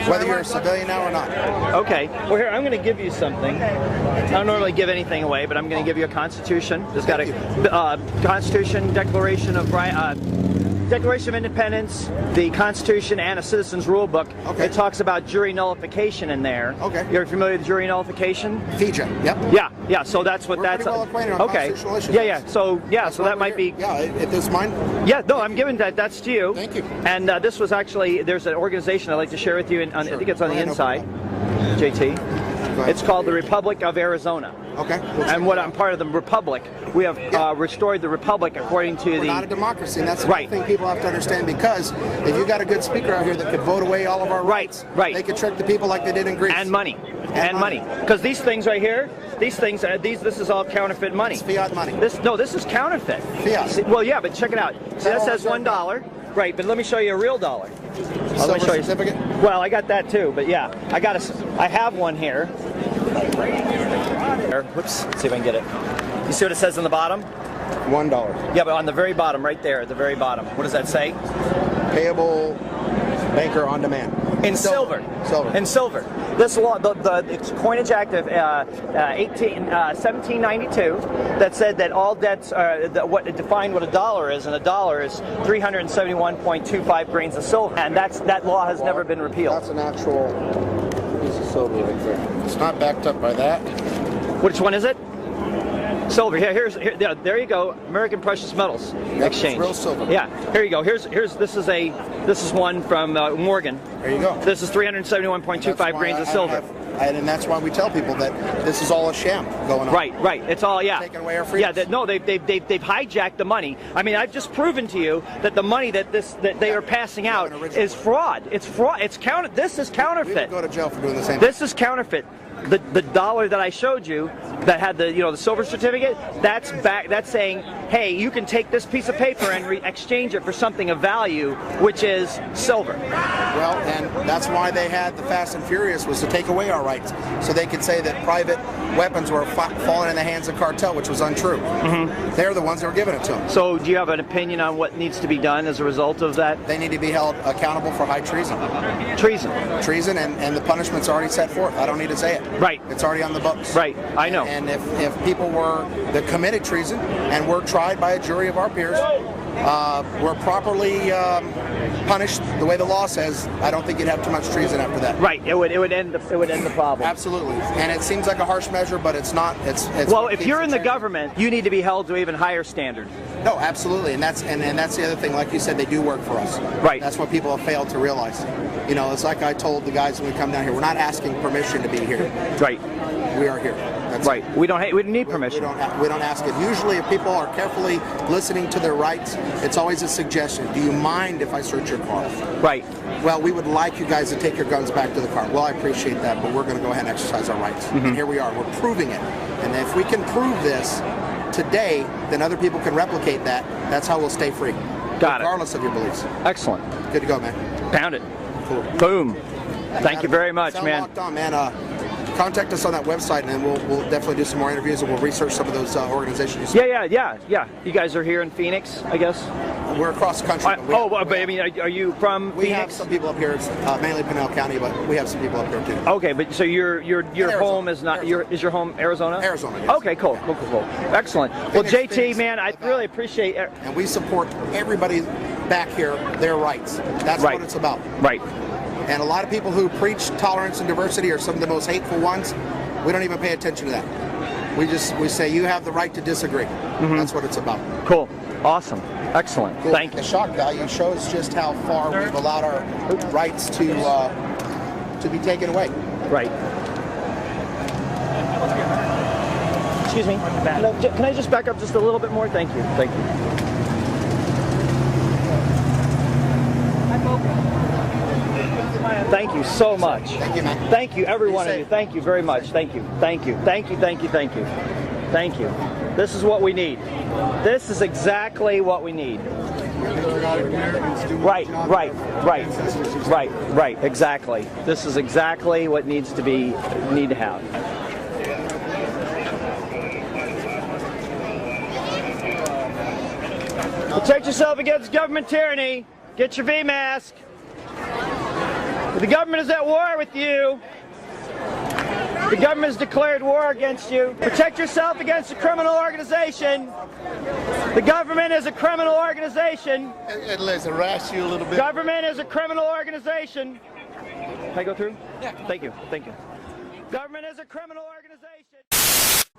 Whether you're a civilian now or not. Okay. Well, here, I'm going to give you something. I don't normally give anything away, but I'm going to give you a Constitution. It's got a Constitution, Declaration of Independence, the Constitution, and a Citizen's Rule Book. Okay. It talks about jury nullification in there. Okay. You're familiar with jury nullification? FIJA, yep. Yeah, so that's what We're that's... pretty well acquainted on constitutional issues. Yeah, so that might be... Yeah, if it's mine? Yeah, no, I'm giving that's to you. Thank you. And this was actually, there's an organization I'd like to share with you, I think it's on the inside, JT. It's called the Republic of Arizona. Okay. And what I'm part of the Republic. We have restored the Republic according to We're not a democracy, and that's the thing people have to understand, because if you got a good speaker out here that could vote away all of our rights, they could trick the people like they did in Greece. And money. And money. Because these things right here, this is all counterfeit money. It's fiat money. This is counterfeit. Fiat. Well, yeah, but check it out. See, that says $1. Right, but let me show you a real dollar. Silver certificate? Well, I got that too, but yeah, I have one here. Whoops, let's see if I can get it. You see what it says on the bottom? $1. Yeah, but on the very bottom, right there, at the very bottom, what does that say? Payable banker on demand. In silver. In silver. This law, the Coinage Act of 1792, that said that all debts are what it defined what a dollar is, and a dollar is 371.25 grains of silver, and that law has never been repealed. That's an actual piece of silver right there. It's not backed up by that. Which one is it? Silver. Yeah, there you go. American Precious Metals Exchange. Real silver. Yeah. Here you go. This is one from Morgan. There you go. This is 371.25 grains of silver. And that's why we tell people that this is all a sham going on. Right. It's all taking away our freedoms. Yeah. They've hijacked the money. I mean, I've just proven to you that the money that they are passing out is fraud. It's fraud. It's counterfeit. This is counterfeit. We would go to jail for doing the same. This is counterfeit. the dollar that I showed you that had the the silver certificate, that's saying, hey, you can take this piece of paper and exchange it for something of value, which is silver. Well, and that's why they had the Fast and Furious, was to take away our rights, so they could say that private weapons were falling in the hands of cartel, which was untrue. They're the ones that were giving it to them. So do you have an opinion on what needs to be done as a result of that? They need to be held accountable for high treason. Treason, and the punishment's already set forth. I don't need to say it. Right. It's already on the books. Right, I know. And if people were that committed treason and were tried by a jury of our peers, were properly punished the way the law says, I don't think you'd have too much treason after that. Right. It would end the problem. Absolutely. And it seems like a harsh measure, but it's not. It's well, if you're in the government, you need to be held to an even higher standard. No, absolutely. And that's the other thing. Like you said, they do work for us. Right. That's what people have failed to realize. It's like I told the guys when we come down here, we're not asking permission to be here. Right. We are here. That's right. It. We don't need permission. We don't ask it. Usually, if people are carefully listening to their rights, it's always a suggestion. Do you mind if I search your car? Right. Well, we would like you guys to take your guns back to the car. Well, I appreciate that, but we're going to go ahead and exercise our rights. And here we are. We're proving it. And if we can prove this today, then other people can replicate that. That's how we'll stay free. Got it. Regardless of your beliefs. Excellent. Good to go, man. Pound it. Cool. Boom. Thank you very much, man. Locked on, man. Contact us on that website, and then we'll definitely do some more interviews, and we'll research some of those organizations. Yeah. You guys are here in Phoenix, I guess. We're across the country. Are you from Phoenix? We have some people up here. It's mainly Pinell County, but we have some people up here too. Okay, but so your home is not is your home Arizona? Arizona. Yes. Okay, cool. Excellent. Well, JT, man, I really appreciate it. And we support everybody back here, their rights. That's what it's about. Right. And a lot of people who preach tolerance and diversity are some of the most hateful ones. We don't even pay attention to that. We say you have the right to disagree. That's what it's about. Cool. Awesome. Excellent. Cool. Thank you. The shock value shows just how far we've allowed our rights to be taken away. Right. Excuse me. Can I just back up just a little bit more? Thank you. Thank you so much. Thank you, man. Thank you, every one of you. Thank you very much. Thank you. This is what we need. This is exactly what we need. Right. Exactly. This is exactly what need to have. Protect yourself against government tyranny. Get your V mask. The government is at war with you. The government has declared war against you. Protect yourself against a criminal organization. The government is a criminal organization. And let's harass you a little bit. Government is a criminal organization. Can I go through? Yeah. Thank you. Government is a criminal organization.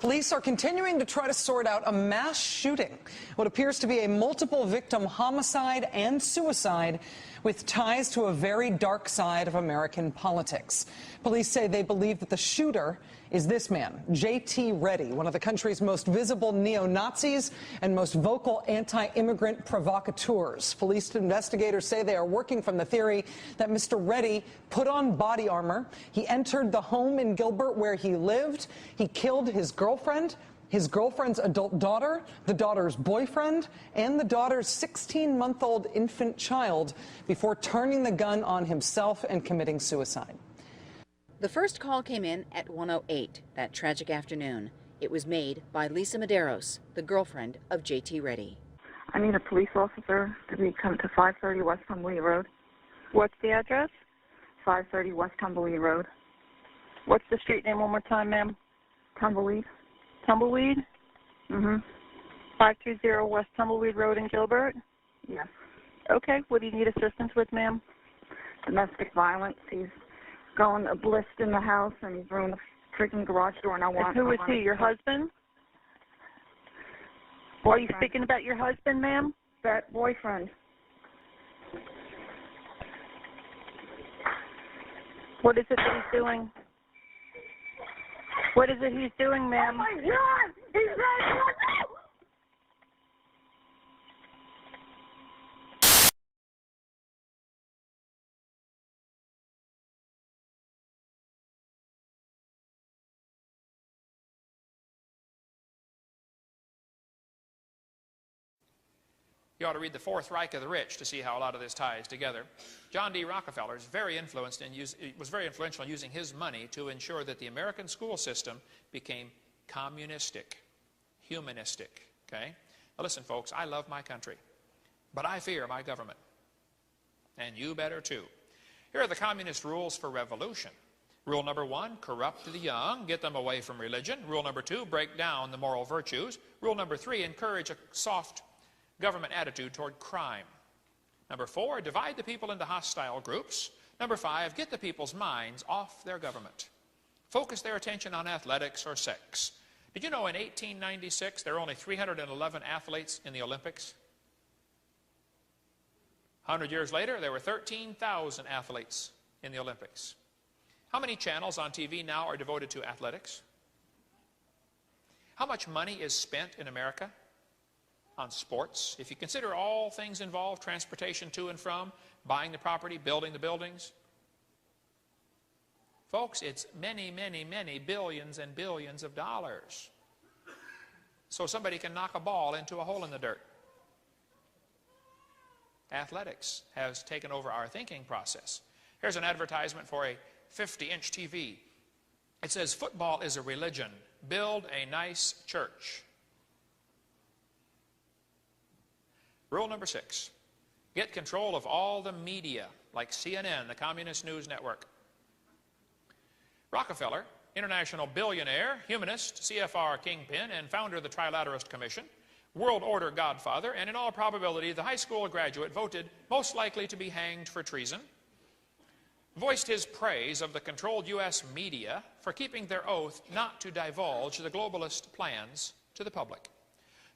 Police are continuing to try to sort out a mass shooting, what appears to be a multiple victim homicide and suicide with ties to a very dark side of American politics. Police say they believe that the shooter is this man, J.T. Reddy, one of the country's most visible neo-Nazis and most vocal anti-immigrant provocateurs. Police investigators say they are working from the theory that Mr. Reddy put on body armor. He entered the home in Gilbert where he lived. He killed his girlfriend, his girlfriend's adult daughter, the daughter's boyfriend, and the daughter's 16-month-old infant child before turning the gun on himself and committing suicide. The first call came in at 1:08 that tragic afternoon. It was made by Lisa Medeiros, the girlfriend of J.T. Reddy. I need a police officer to come to 530 West Tumbleweed Road. What's the address? 530 West Tumbleweed Road. What's the street name one more time, ma'am? Tumbleweed. Tumbleweed? 530 West Tumbleweed Road in Gilbert? Yes. Okay. What do you need assistance with, ma'am? Domestic violence. He's going ballistic in the house, and he's ruined the freaking garage door, and who is he, your husband? Are you speaking about your husband, ma'am? That boyfriend. What is it that he's doing? What is it he's doing, ma'am? Oh, my God! He's right. You ought to read The Fourth Reich of the Rich to see how a lot of this ties together. John D. Rockefeller was very influential in using his money to ensure that the American school system became communistic, humanistic. Okay? Now listen, folks, I love my country, but I fear my government. And you better too. Here are the communist rules for revolution. Rule number 1, corrupt the young, get them away from religion. Rule number 2, break down the moral virtues. Rule number 3, encourage a soft government attitude toward crime. Number 4, divide the people into hostile groups. Number 5, get the people's minds off their government. Focus their attention on athletics or sex. Did you know in 1896 there were only 311 athletes in the Olympics? 100 years later, there were 13,000 athletes in the Olympics. How many channels on TV now are devoted to athletics? How much money is spent in America on sports? If you consider all things involved, transportation to and from, buying the property, building the buildings. Folks, it's many, many, many billions and billions of dollars. So somebody can knock a ball into a hole in the dirt. Athletics has taken over our thinking process. Here's an advertisement for a 50-inch TV. It says, football is a religion. Build a nice church. Rule number 6, get control of all the media, like CNN, the Communist News Network. Rockefeller, international billionaire, humanist, CFR kingpin, and founder of the Trilateralist Commission, world order godfather, and in all probability the high school graduate voted most likely to be hanged for treason, voiced his praise of the controlled U.S. media for keeping their oath not to divulge the globalist plans to the public.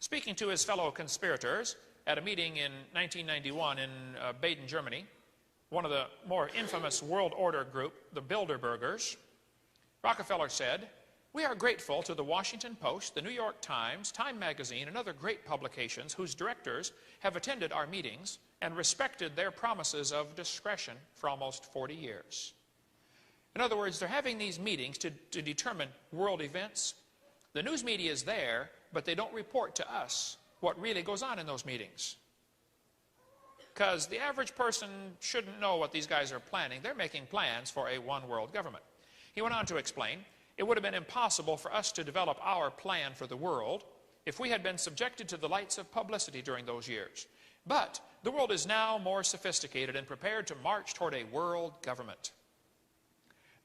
Speaking to his fellow conspirators at a meeting in 1991 in Baden, Germany, one of the more infamous world order group, the Bilderbergers, Rockefeller said, "We are grateful to the Washington Post, the New York Times, Time Magazine, and other great publications whose directors have attended our meetings and respected their promises of discretion for almost 40 years. In other words, they're having these meetings to determine world events. The news media is there, but they don't report to us what really goes on in those meetings. Because the average person shouldn't know what these guys are planning. They're making plans for a one-world government." He went on to explain, "It would have been impossible for us to develop our plan for the world if we had been subjected to the lights of publicity during those years. But the world is now more sophisticated and prepared to march toward a world government.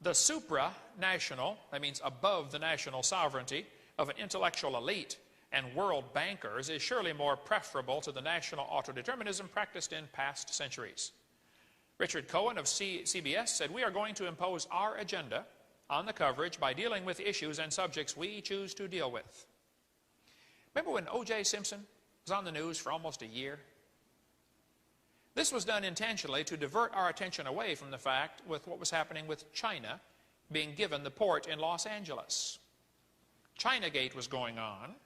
The supranational, that means above the national sovereignty, of an intellectual elite and world bankers is surely more preferable to the national autodeterminism practiced in past centuries." Richard Cohen of CBS said, "We are going to impose our agenda on the coverage by dealing with issues and subjects we choose to deal with." Remember when O.J. Simpson was on the news for almost a year? This was done intentionally to divert our attention away from the fact with what was happening with China being given the port in Los Angeles. Chinagate was going on.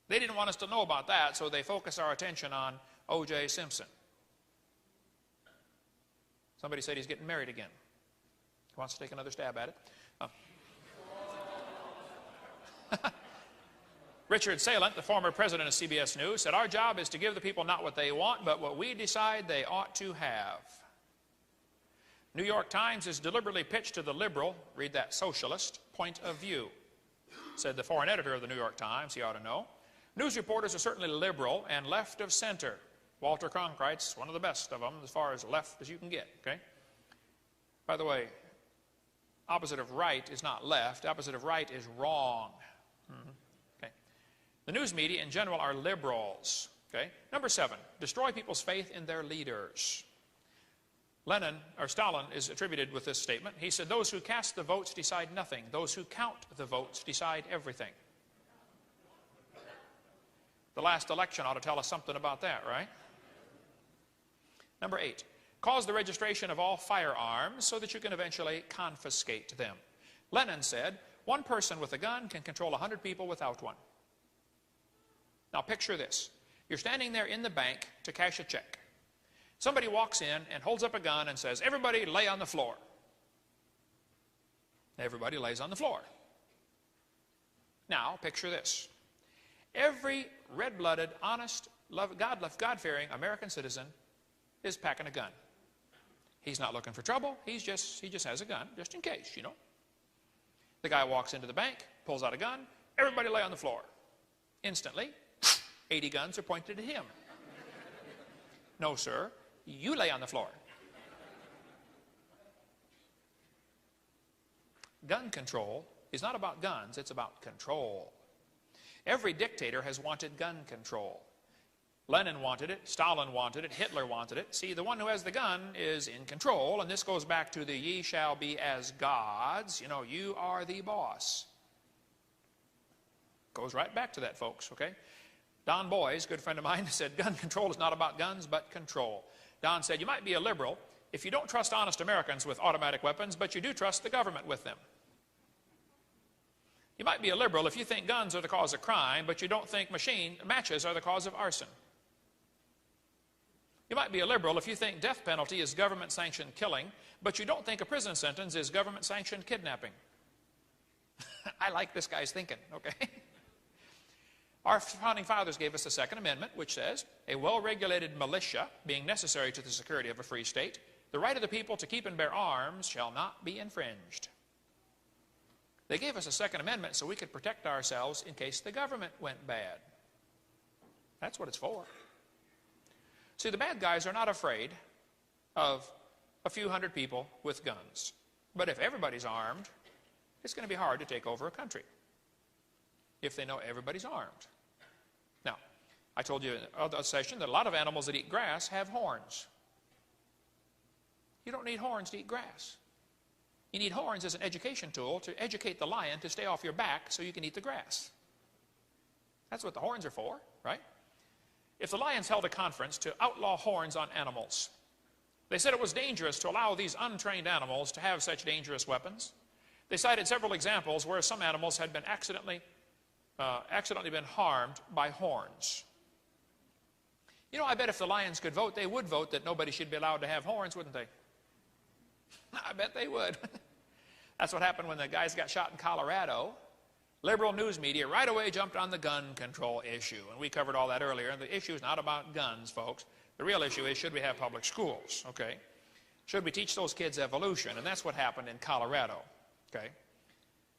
They didn't want us to know about that, so they focused our attention on O.J. Simpson. Somebody said he's getting married again. Who wants to take another stab at it? Richard Salent, the former president of CBS News, said, "Our job is to give the people not what they want, but what we decide they ought to have." New York Times is deliberately pitched to the liberal, read that, socialist, point of view, said the foreign editor of the New York Times. He ought to know. News reporters are certainly liberal and left of center. Walter Cronkite's one of the best of them, as far as left as you can get, okay? By the way, opposite of right is not left. Opposite of right is wrong. Okay. The news media in general are liberals, okay? Number 7, destroy people's faith in their leaders. Stalin is attributed with this statement. He said, "Those who cast the votes decide nothing. Those who count the votes decide everything." The last election ought to tell us something about that, right? Number 8, cause the registration of all firearms so that you can eventually confiscate them. Lenin said, "One person with a gun can control 100 people without one." Now picture this. You're standing there in the bank to cash a check. Somebody walks in and holds up a gun and says, "Everybody lay on the floor." Everybody lays on the floor. Now picture this. Every red-blooded, honest God-fearing American citizen is packing a gun. He's not looking for trouble. He just has a gun, just in case, you know. The guy walks into the bank, pulls out a gun. Everybody lay on the floor. Instantly, 80 guns are pointed at him. No, sir. You lay on the floor. Gun control is not about guns, it's about control. Every dictator has wanted gun control. Lenin wanted it, Stalin wanted it, Hitler wanted it. See, the one who has the gun is in control, and this goes back to the ye shall be as gods. You know, you are the boss. Goes right back to that, folks, okay? Don Boys, a good friend of mine, said gun control is not about guns, but control. Don said, you might be a liberal if you don't trust honest Americans with automatic weapons, but you do trust the government with them. You might be a liberal if you think guns are the cause of crime, but you don't think matches are the cause of arson. You might be a liberal if you think death penalty is government-sanctioned killing, but you don't think a prison sentence is government-sanctioned kidnapping. I like this guy's thinking, okay? Our founding fathers gave us the Second Amendment, which says, a well-regulated militia, being necessary to the security of a free state, the right of the people to keep and bear arms shall not be infringed. They gave us a Second Amendment so we could protect ourselves in case the government went bad. That's what it's for. See, the bad guys are not afraid of a few hundred people with guns. But if everybody's armed, it's going to be hard to take over a country if they know everybody's armed. Now, I told you in another session that a lot of animals that eat grass have horns. You don't need horns to eat grass. You need horns as an education tool to educate the lion to stay off your back so you can eat the grass. That's what the horns are for, right? If the lions held a conference to outlaw horns on animals, they said it was dangerous to allow these untrained animals to have such dangerous weapons. They cited several examples where some animals had been accidentally been harmed by horns. You know, I bet if the lions could vote, they would vote that nobody should be allowed to have horns, wouldn't they? I bet they would. That's what happened when the guys got shot in Colorado. Liberal news media right away jumped on the gun control issue, and we covered all that earlier. And the issue is not about guns, folks. The real issue is, should we have public schools, okay? Should we teach those kids evolution? And that's what happened in Colorado, okay?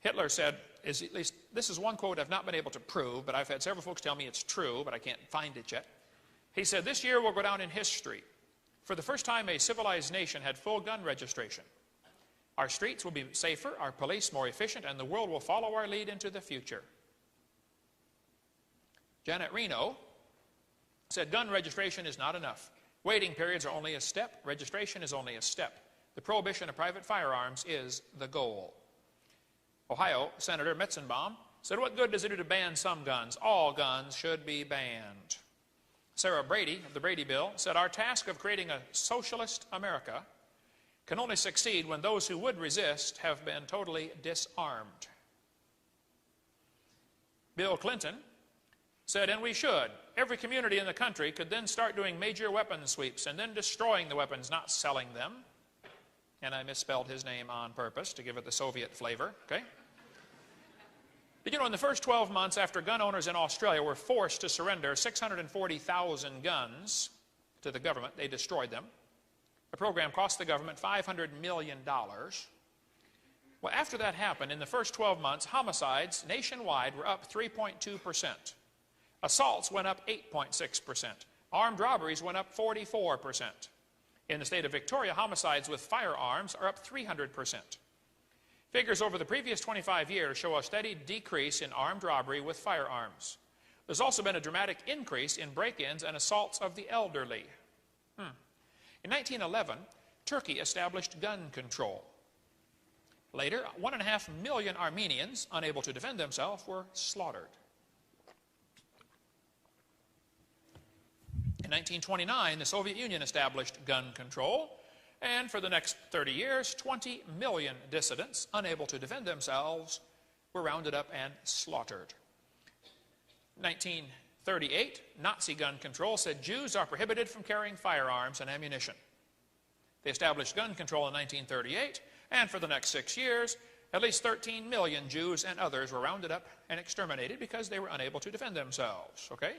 Hitler said, at least this is one quote I've not been able to prove, but I've had several folks tell me it's true, but I can't find it yet. He said, this year will go down in history. For the first time, a civilized nation had full gun registration. Our streets will be safer, our police more efficient, and the world will follow our lead into the future. Janet Reno said gun registration is not enough. Waiting periods are only a step. Registration is only a step. The prohibition of private firearms is the goal. Ohio Senator Metzenbaum said, what good does it do to ban some guns? All guns should be banned. Sarah Brady of the Brady Bill said, our task of creating a socialist America can only succeed when those who would resist have been totally disarmed. Bill Clinton said, and we should. Every community in the country could then start doing major weapons sweeps and then destroying the weapons, not selling them. And I misspelled his name on purpose to give it the Soviet flavor, okay? But you know, in the first 12 months after gun owners in Australia were forced to surrender 640,000 guns to the government, they destroyed them. The program cost the government $500 million. Well, after that happened, in the first 12 months, homicides nationwide were up 3.2%. Assaults went up 8.6%. Armed robberies went up 44%. In the state of Victoria, homicides with firearms are up 300%. Figures over the previous 25 years show a steady decrease in armed robbery with firearms. There's also been a dramatic increase in break-ins and assaults of the elderly. In 1911, Turkey established gun control. Later, 1.5 million Armenians, unable to defend themselves, were slaughtered. In 1929, the Soviet Union established gun control, and for the next 30 years, 20 million dissidents, unable to defend themselves, were rounded up and slaughtered. 1938, Nazi gun control said Jews are prohibited from carrying firearms and ammunition. They established gun control in 1938, and for the next 6 years, at least 13 million Jews and others were rounded up and exterminated because they were unable to defend themselves, okay?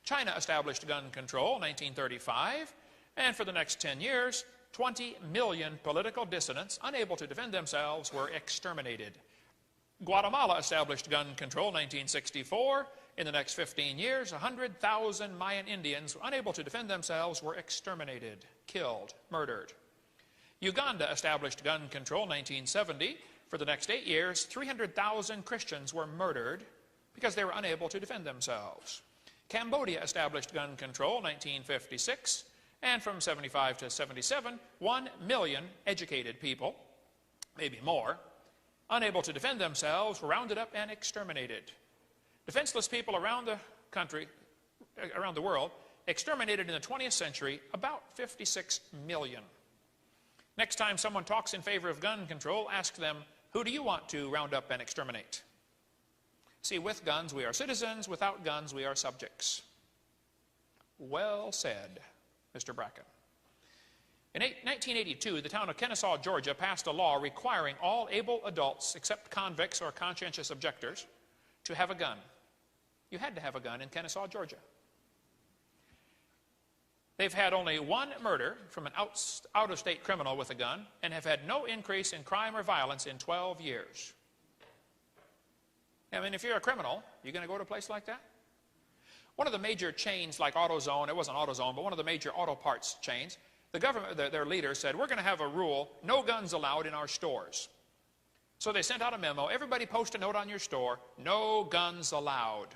China established gun control in 1935, and for the next 10 years, 20 million political dissidents unable to defend themselves were exterminated. Guatemala established gun control in 1964. In the next 15 years, 100,000 Mayan Indians unable to defend themselves were exterminated, killed, murdered. Uganda established gun control in 1970. For the next 8 years, 300,000 Christians were murdered because they were unable to defend themselves. Cambodia established gun control in 1956, and from 75 to 77, 1 million educated people, maybe more, unable to defend themselves, were rounded up and exterminated. Defenseless people around the country, around the world, exterminated in the 20th century about 56 million. Next time someone talks in favor of gun control, ask them, who do you want to round up and exterminate? See, with guns we are citizens, without guns we are subjects. Well said, Mr. Bracken. In 1982, the town of Kennesaw, Georgia, passed a law requiring all able adults, except convicts or conscientious objectors, to have a gun. You had to have a gun in Kennesaw, Georgia. They've had only one murder from an out-of-state criminal with a gun and have had no increase in crime or violence in 12 years. I mean, if you're a criminal, you're going to go to a place like that? One of the major chains like AutoZone, it wasn't AutoZone, but one of the major auto parts chains, the government, their leader said, we're going to have a rule, no guns allowed in our stores. So they sent out a memo, everybody post a note on your store, no guns allowed.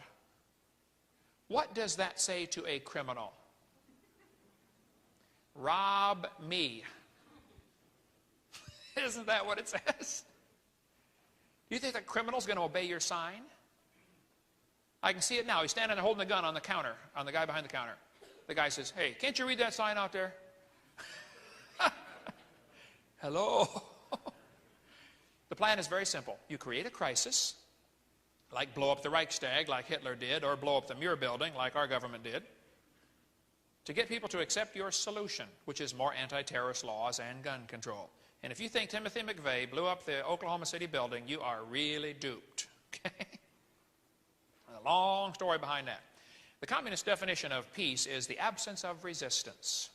What does that say to a criminal? Rob me. Isn't that what it says? Do you think that criminal's going to obey your sign? I can see it now. He's standing there holding the gun on the counter, on the guy behind the counter. The guy says, hey, can't you read that sign out there? Hello? The plan is very simple. You create a crisis, like blow up the Reichstag, like Hitler did, or blow up the Muir building, like our government did, to get people to accept your solution, which is more anti-terrorist laws and gun control. And if you think Timothy McVeigh blew up the Oklahoma City building, you are really duped. Okay? A long story behind that. The communist definition of peace is the absence of resistance.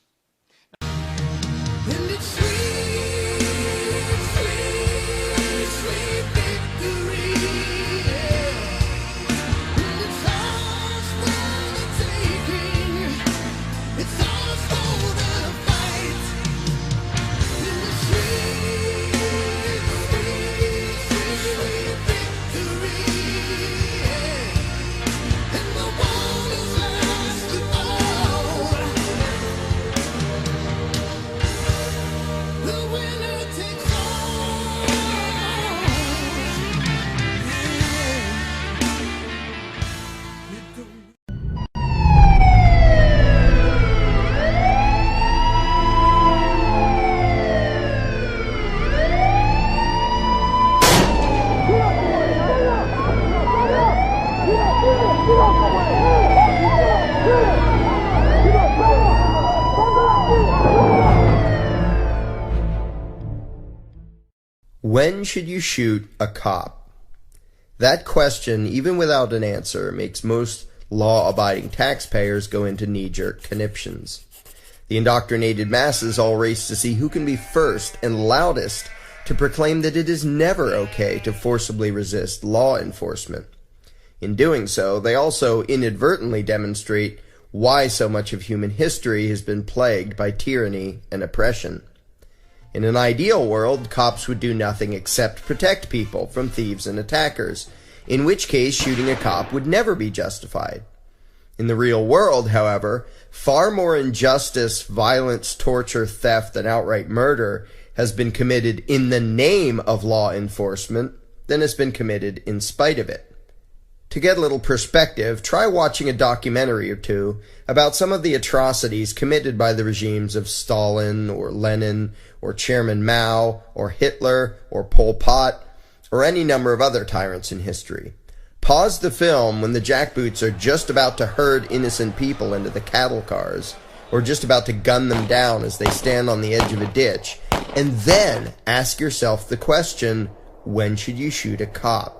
When should you shoot a cop? That question, even without an answer, makes most law-abiding taxpayers go into knee-jerk conniptions. The indoctrinated masses all race to see who can be first and loudest to proclaim that it is never okay to forcibly resist law enforcement. In doing so, they also inadvertently demonstrate why so much of human history has been plagued by tyranny and oppression. In an ideal world, cops would do nothing except protect people from thieves and attackers, in which case shooting a cop would never be justified. In the real world, however, far more injustice, violence, torture, theft, and outright murder has been committed in the name of law enforcement than has been committed in spite of it. To get a little perspective, try watching a documentary or two about some of the atrocities committed by the regimes of Stalin or Lenin or Chairman Mao or Hitler or Pol Pot or any number of other tyrants in history. Pause the film when the jackboots are just about to herd innocent people into the cattle cars or just about to gun them down as they stand on the edge of a ditch, and then ask yourself the question, when should you shoot a cop?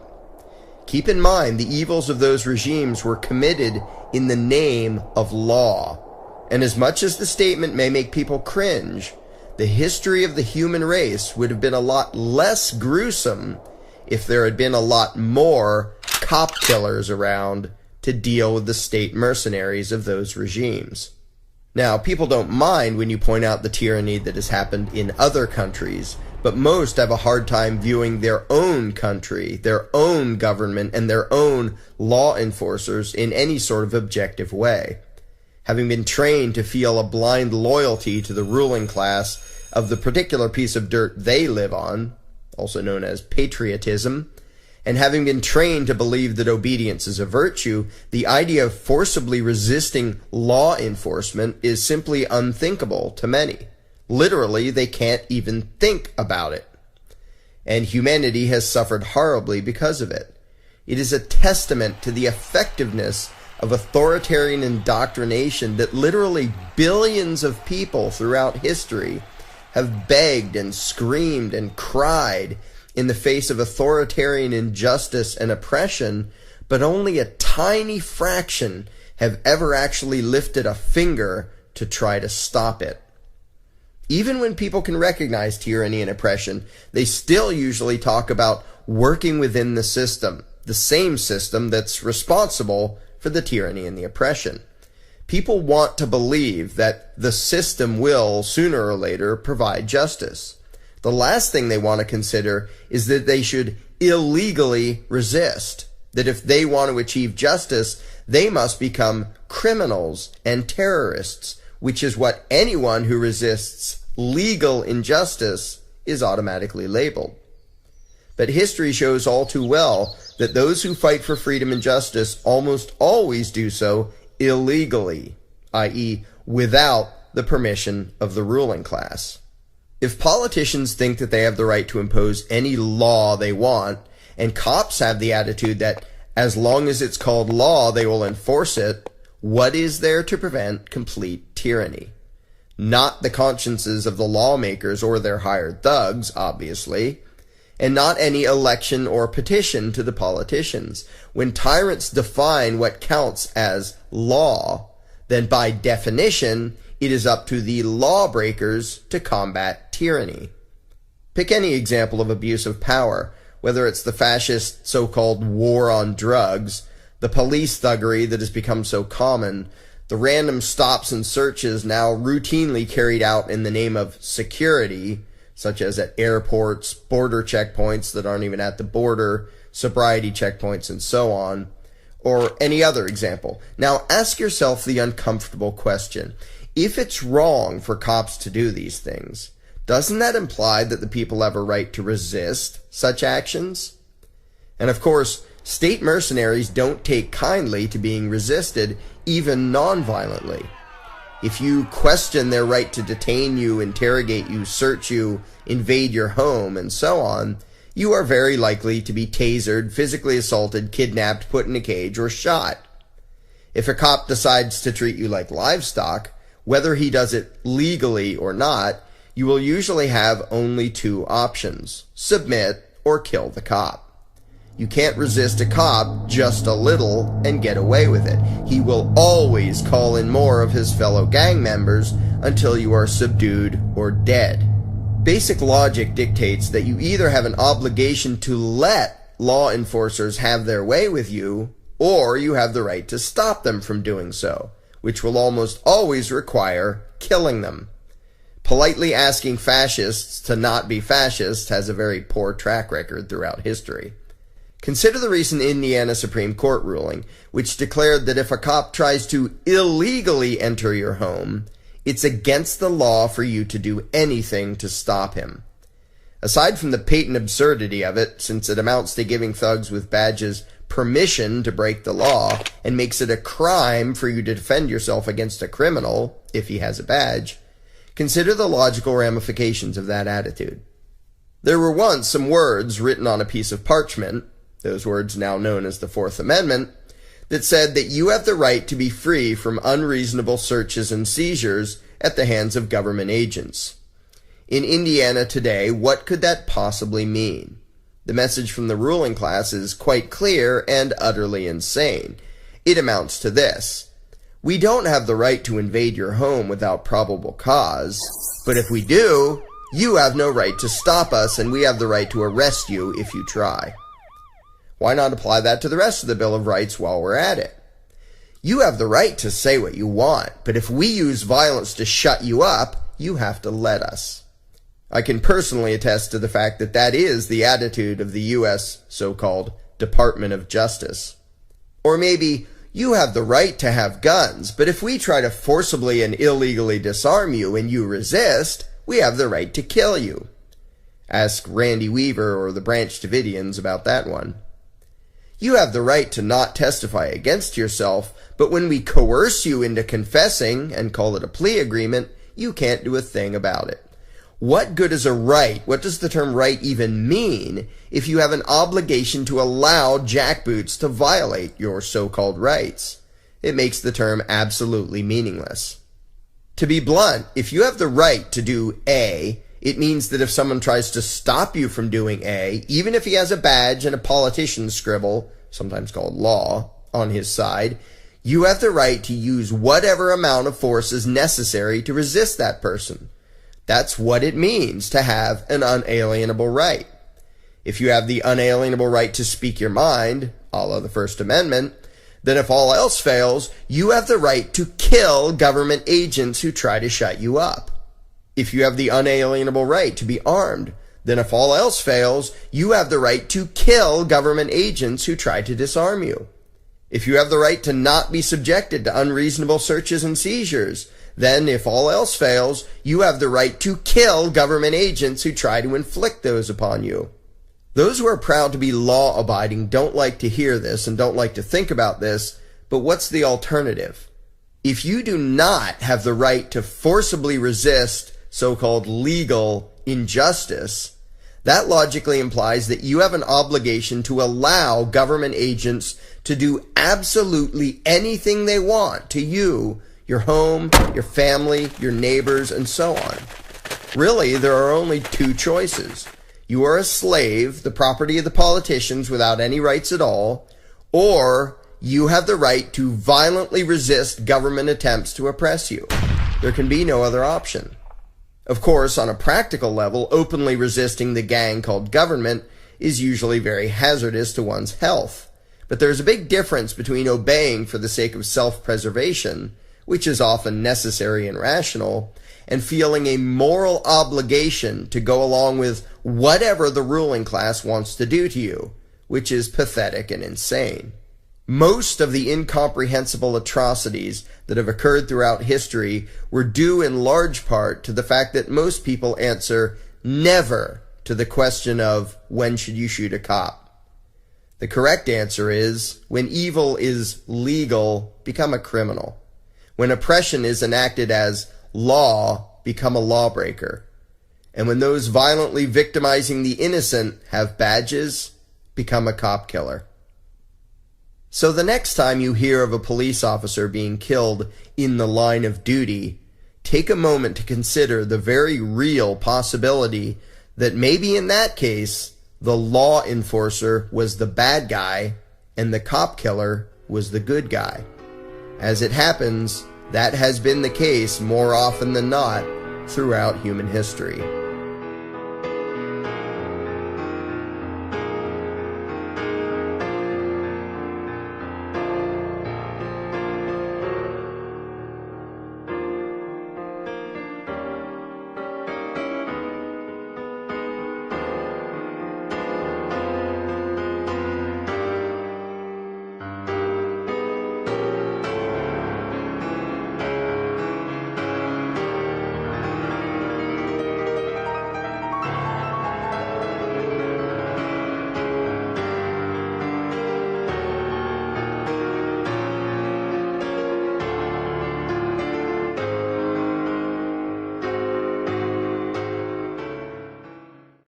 Keep in mind the evils of those regimes were committed in the name of law. And as much as the statement may make people cringe, the history of the human race would have been a lot less gruesome if there had been a lot more cop killers around to deal with the state mercenaries of those regimes. Now, people don't mind when you point out the tyranny that has happened in other countries, but most have a hard time viewing their own country, their own government, and their own law enforcers in any sort of objective way. Having been trained to feel a blind loyalty to the ruling class of the particular piece of dirt they live on, also known as patriotism, and having been trained to believe that obedience is a virtue, the idea of forcibly resisting law enforcement is simply unthinkable to many. Literally, they can't even think about it. And humanity has suffered horribly because of it. It is a testament to the effectiveness of authoritarian indoctrination that literally billions of people throughout history have begged and screamed and cried in the face of authoritarian injustice and oppression, but only a tiny fraction have ever actually lifted a finger to try to stop it. Even when people can recognize tyranny and oppression, they still usually talk about working within the system, the same system that's responsible for the tyranny and the oppression. People want to believe that the system will, sooner or later, provide justice. The last thing they want to consider is that they should illegally resist, that if they want to achieve justice, they must become criminals and terrorists, which is what anyone who resists legal injustice is automatically labeled. But history shows all too well that those who fight for freedom and justice almost always do so illegally, i.e., without the permission of the ruling class. If politicians think that they have the right to impose any law they want, and cops have the attitude that as long as it's called law, they will enforce it, what is there to prevent complete tyranny? Not the consciences of the lawmakers or their hired thugs, obviously, and not any election or petition to the politicians. When tyrants define what counts as law, then by definition, it is up to the lawbreakers to combat tyranny. Pick any example of abuse of power, whether it's the fascist so-called war on drugs, the police thuggery that has become so common, the random stops and searches now routinely carried out in the name of security, such as at airports, border checkpoints that aren't even at the border, sobriety checkpoints, and so on, or any other example. Now ask yourself the uncomfortable question. If it's wrong for cops to do these things, doesn't that imply that the people have a right to resist such actions? And of course, state mercenaries don't take kindly to being resisted, even non-violently. If you question their right to detain you, interrogate you, search you, invade your home, and so on, you are very likely to be tasered, physically assaulted, kidnapped, put in a cage, or shot. If a cop decides to treat you like livestock, whether he does it legally or not, you will usually have only two options: submit or kill the cop. You can't resist a cop just a little and get away with it. He will always call in more of his fellow gang members until you are subdued or dead. Basic logic dictates that you either have an obligation to let law enforcers have their way with you, or you have the right to stop them from doing so, which will almost always require killing them. Politely asking fascists to not be fascists has a very poor track record throughout history. Consider the recent Indiana Supreme Court ruling, which declared that if a cop tries to illegally enter your home, it's against the law for you to do anything to stop him. Aside from the patent absurdity of it, since it amounts to giving thugs with badges permission to break the law and makes it a crime for you to defend yourself against a criminal, if he has a badge, consider the logical ramifications of that attitude. There were once some words written on a piece of parchment, those words now known as the Fourth Amendment, that said that you have the right to be free from unreasonable searches and seizures at the hands of government agents. In Indiana today, what could that possibly mean? The message from the ruling class is quite clear and utterly insane. It amounts to this: we don't have the right to invade your home without probable cause, but if we do, you have no right to stop us, and we have the right to arrest you if you try. Why not apply that to the rest of the Bill of Rights while we're at it? You have the right to say what you want, but if we use violence to shut you up, you have to let us. I can personally attest to the fact that that is the attitude of the U.S. so-called Department of Justice. Or maybe, you have the right to have guns, but if we try to forcibly and illegally disarm you and you resist, we have the right to kill you. Ask Randy Weaver or the Branch Davidians about that one. You have the right to not testify against yourself, but when we coerce you into confessing and call it a plea agreement, you can't do a thing about it. What good is a right? What does the term right even mean if you have an obligation to allow jackboots to violate your so-called rights? It makes the term absolutely meaningless. To be blunt, if you have the right to do A, it means that if someone tries to stop you from doing A, even if he has a badge and a politician's scribble, sometimes called law, on his side, you have the right to use whatever amount of force is necessary to resist that person. That's what it means to have an unalienable right. If you have the unalienable right to speak your mind, a la the First Amendment, then if all else fails, you have the right to kill government agents who try to shut you up. If you have the unalienable right to be armed, then if all else fails, you have the right to kill government agents who try to disarm you. If you have the right to not be subjected to unreasonable searches and seizures, then if all else fails, you have the right to kill government agents who try to inflict those upon you. Those who are proud to be law-abiding don't like to hear this and don't like to think about this, but what's the alternative? If you do not have the right to forcibly resist so-called legal injustice, that logically implies that you have an obligation to allow government agents to do absolutely anything they want to you, your home, your family, your neighbors, and so on. Really, there are only two choices. You are a slave, the property of the politicians without any rights at all, or you have the right to violently resist government attempts to oppress you. There can be no other option. Of course, on a practical level, openly resisting the gang called government is usually very hazardous to one's health. But there's a big difference between obeying for the sake of self-preservation, which is often necessary and rational, and feeling a moral obligation to go along with whatever the ruling class wants to do to you, which is pathetic and insane. Most of the incomprehensible atrocities that have occurred throughout history were due in large part to the fact that most people answer never to the question of when should you shoot a cop. The correct answer is when evil is legal, become a criminal. When oppression is enacted as law, become a lawbreaker. And when those violently victimizing the innocent have badges, become a cop killer. So the next time you hear of a police officer being killed in the line of duty, take a moment to consider the very real possibility that maybe in that case, the law enforcer was the bad guy and the cop killer was the good guy. As it happens, that has been the case more often than not throughout human history.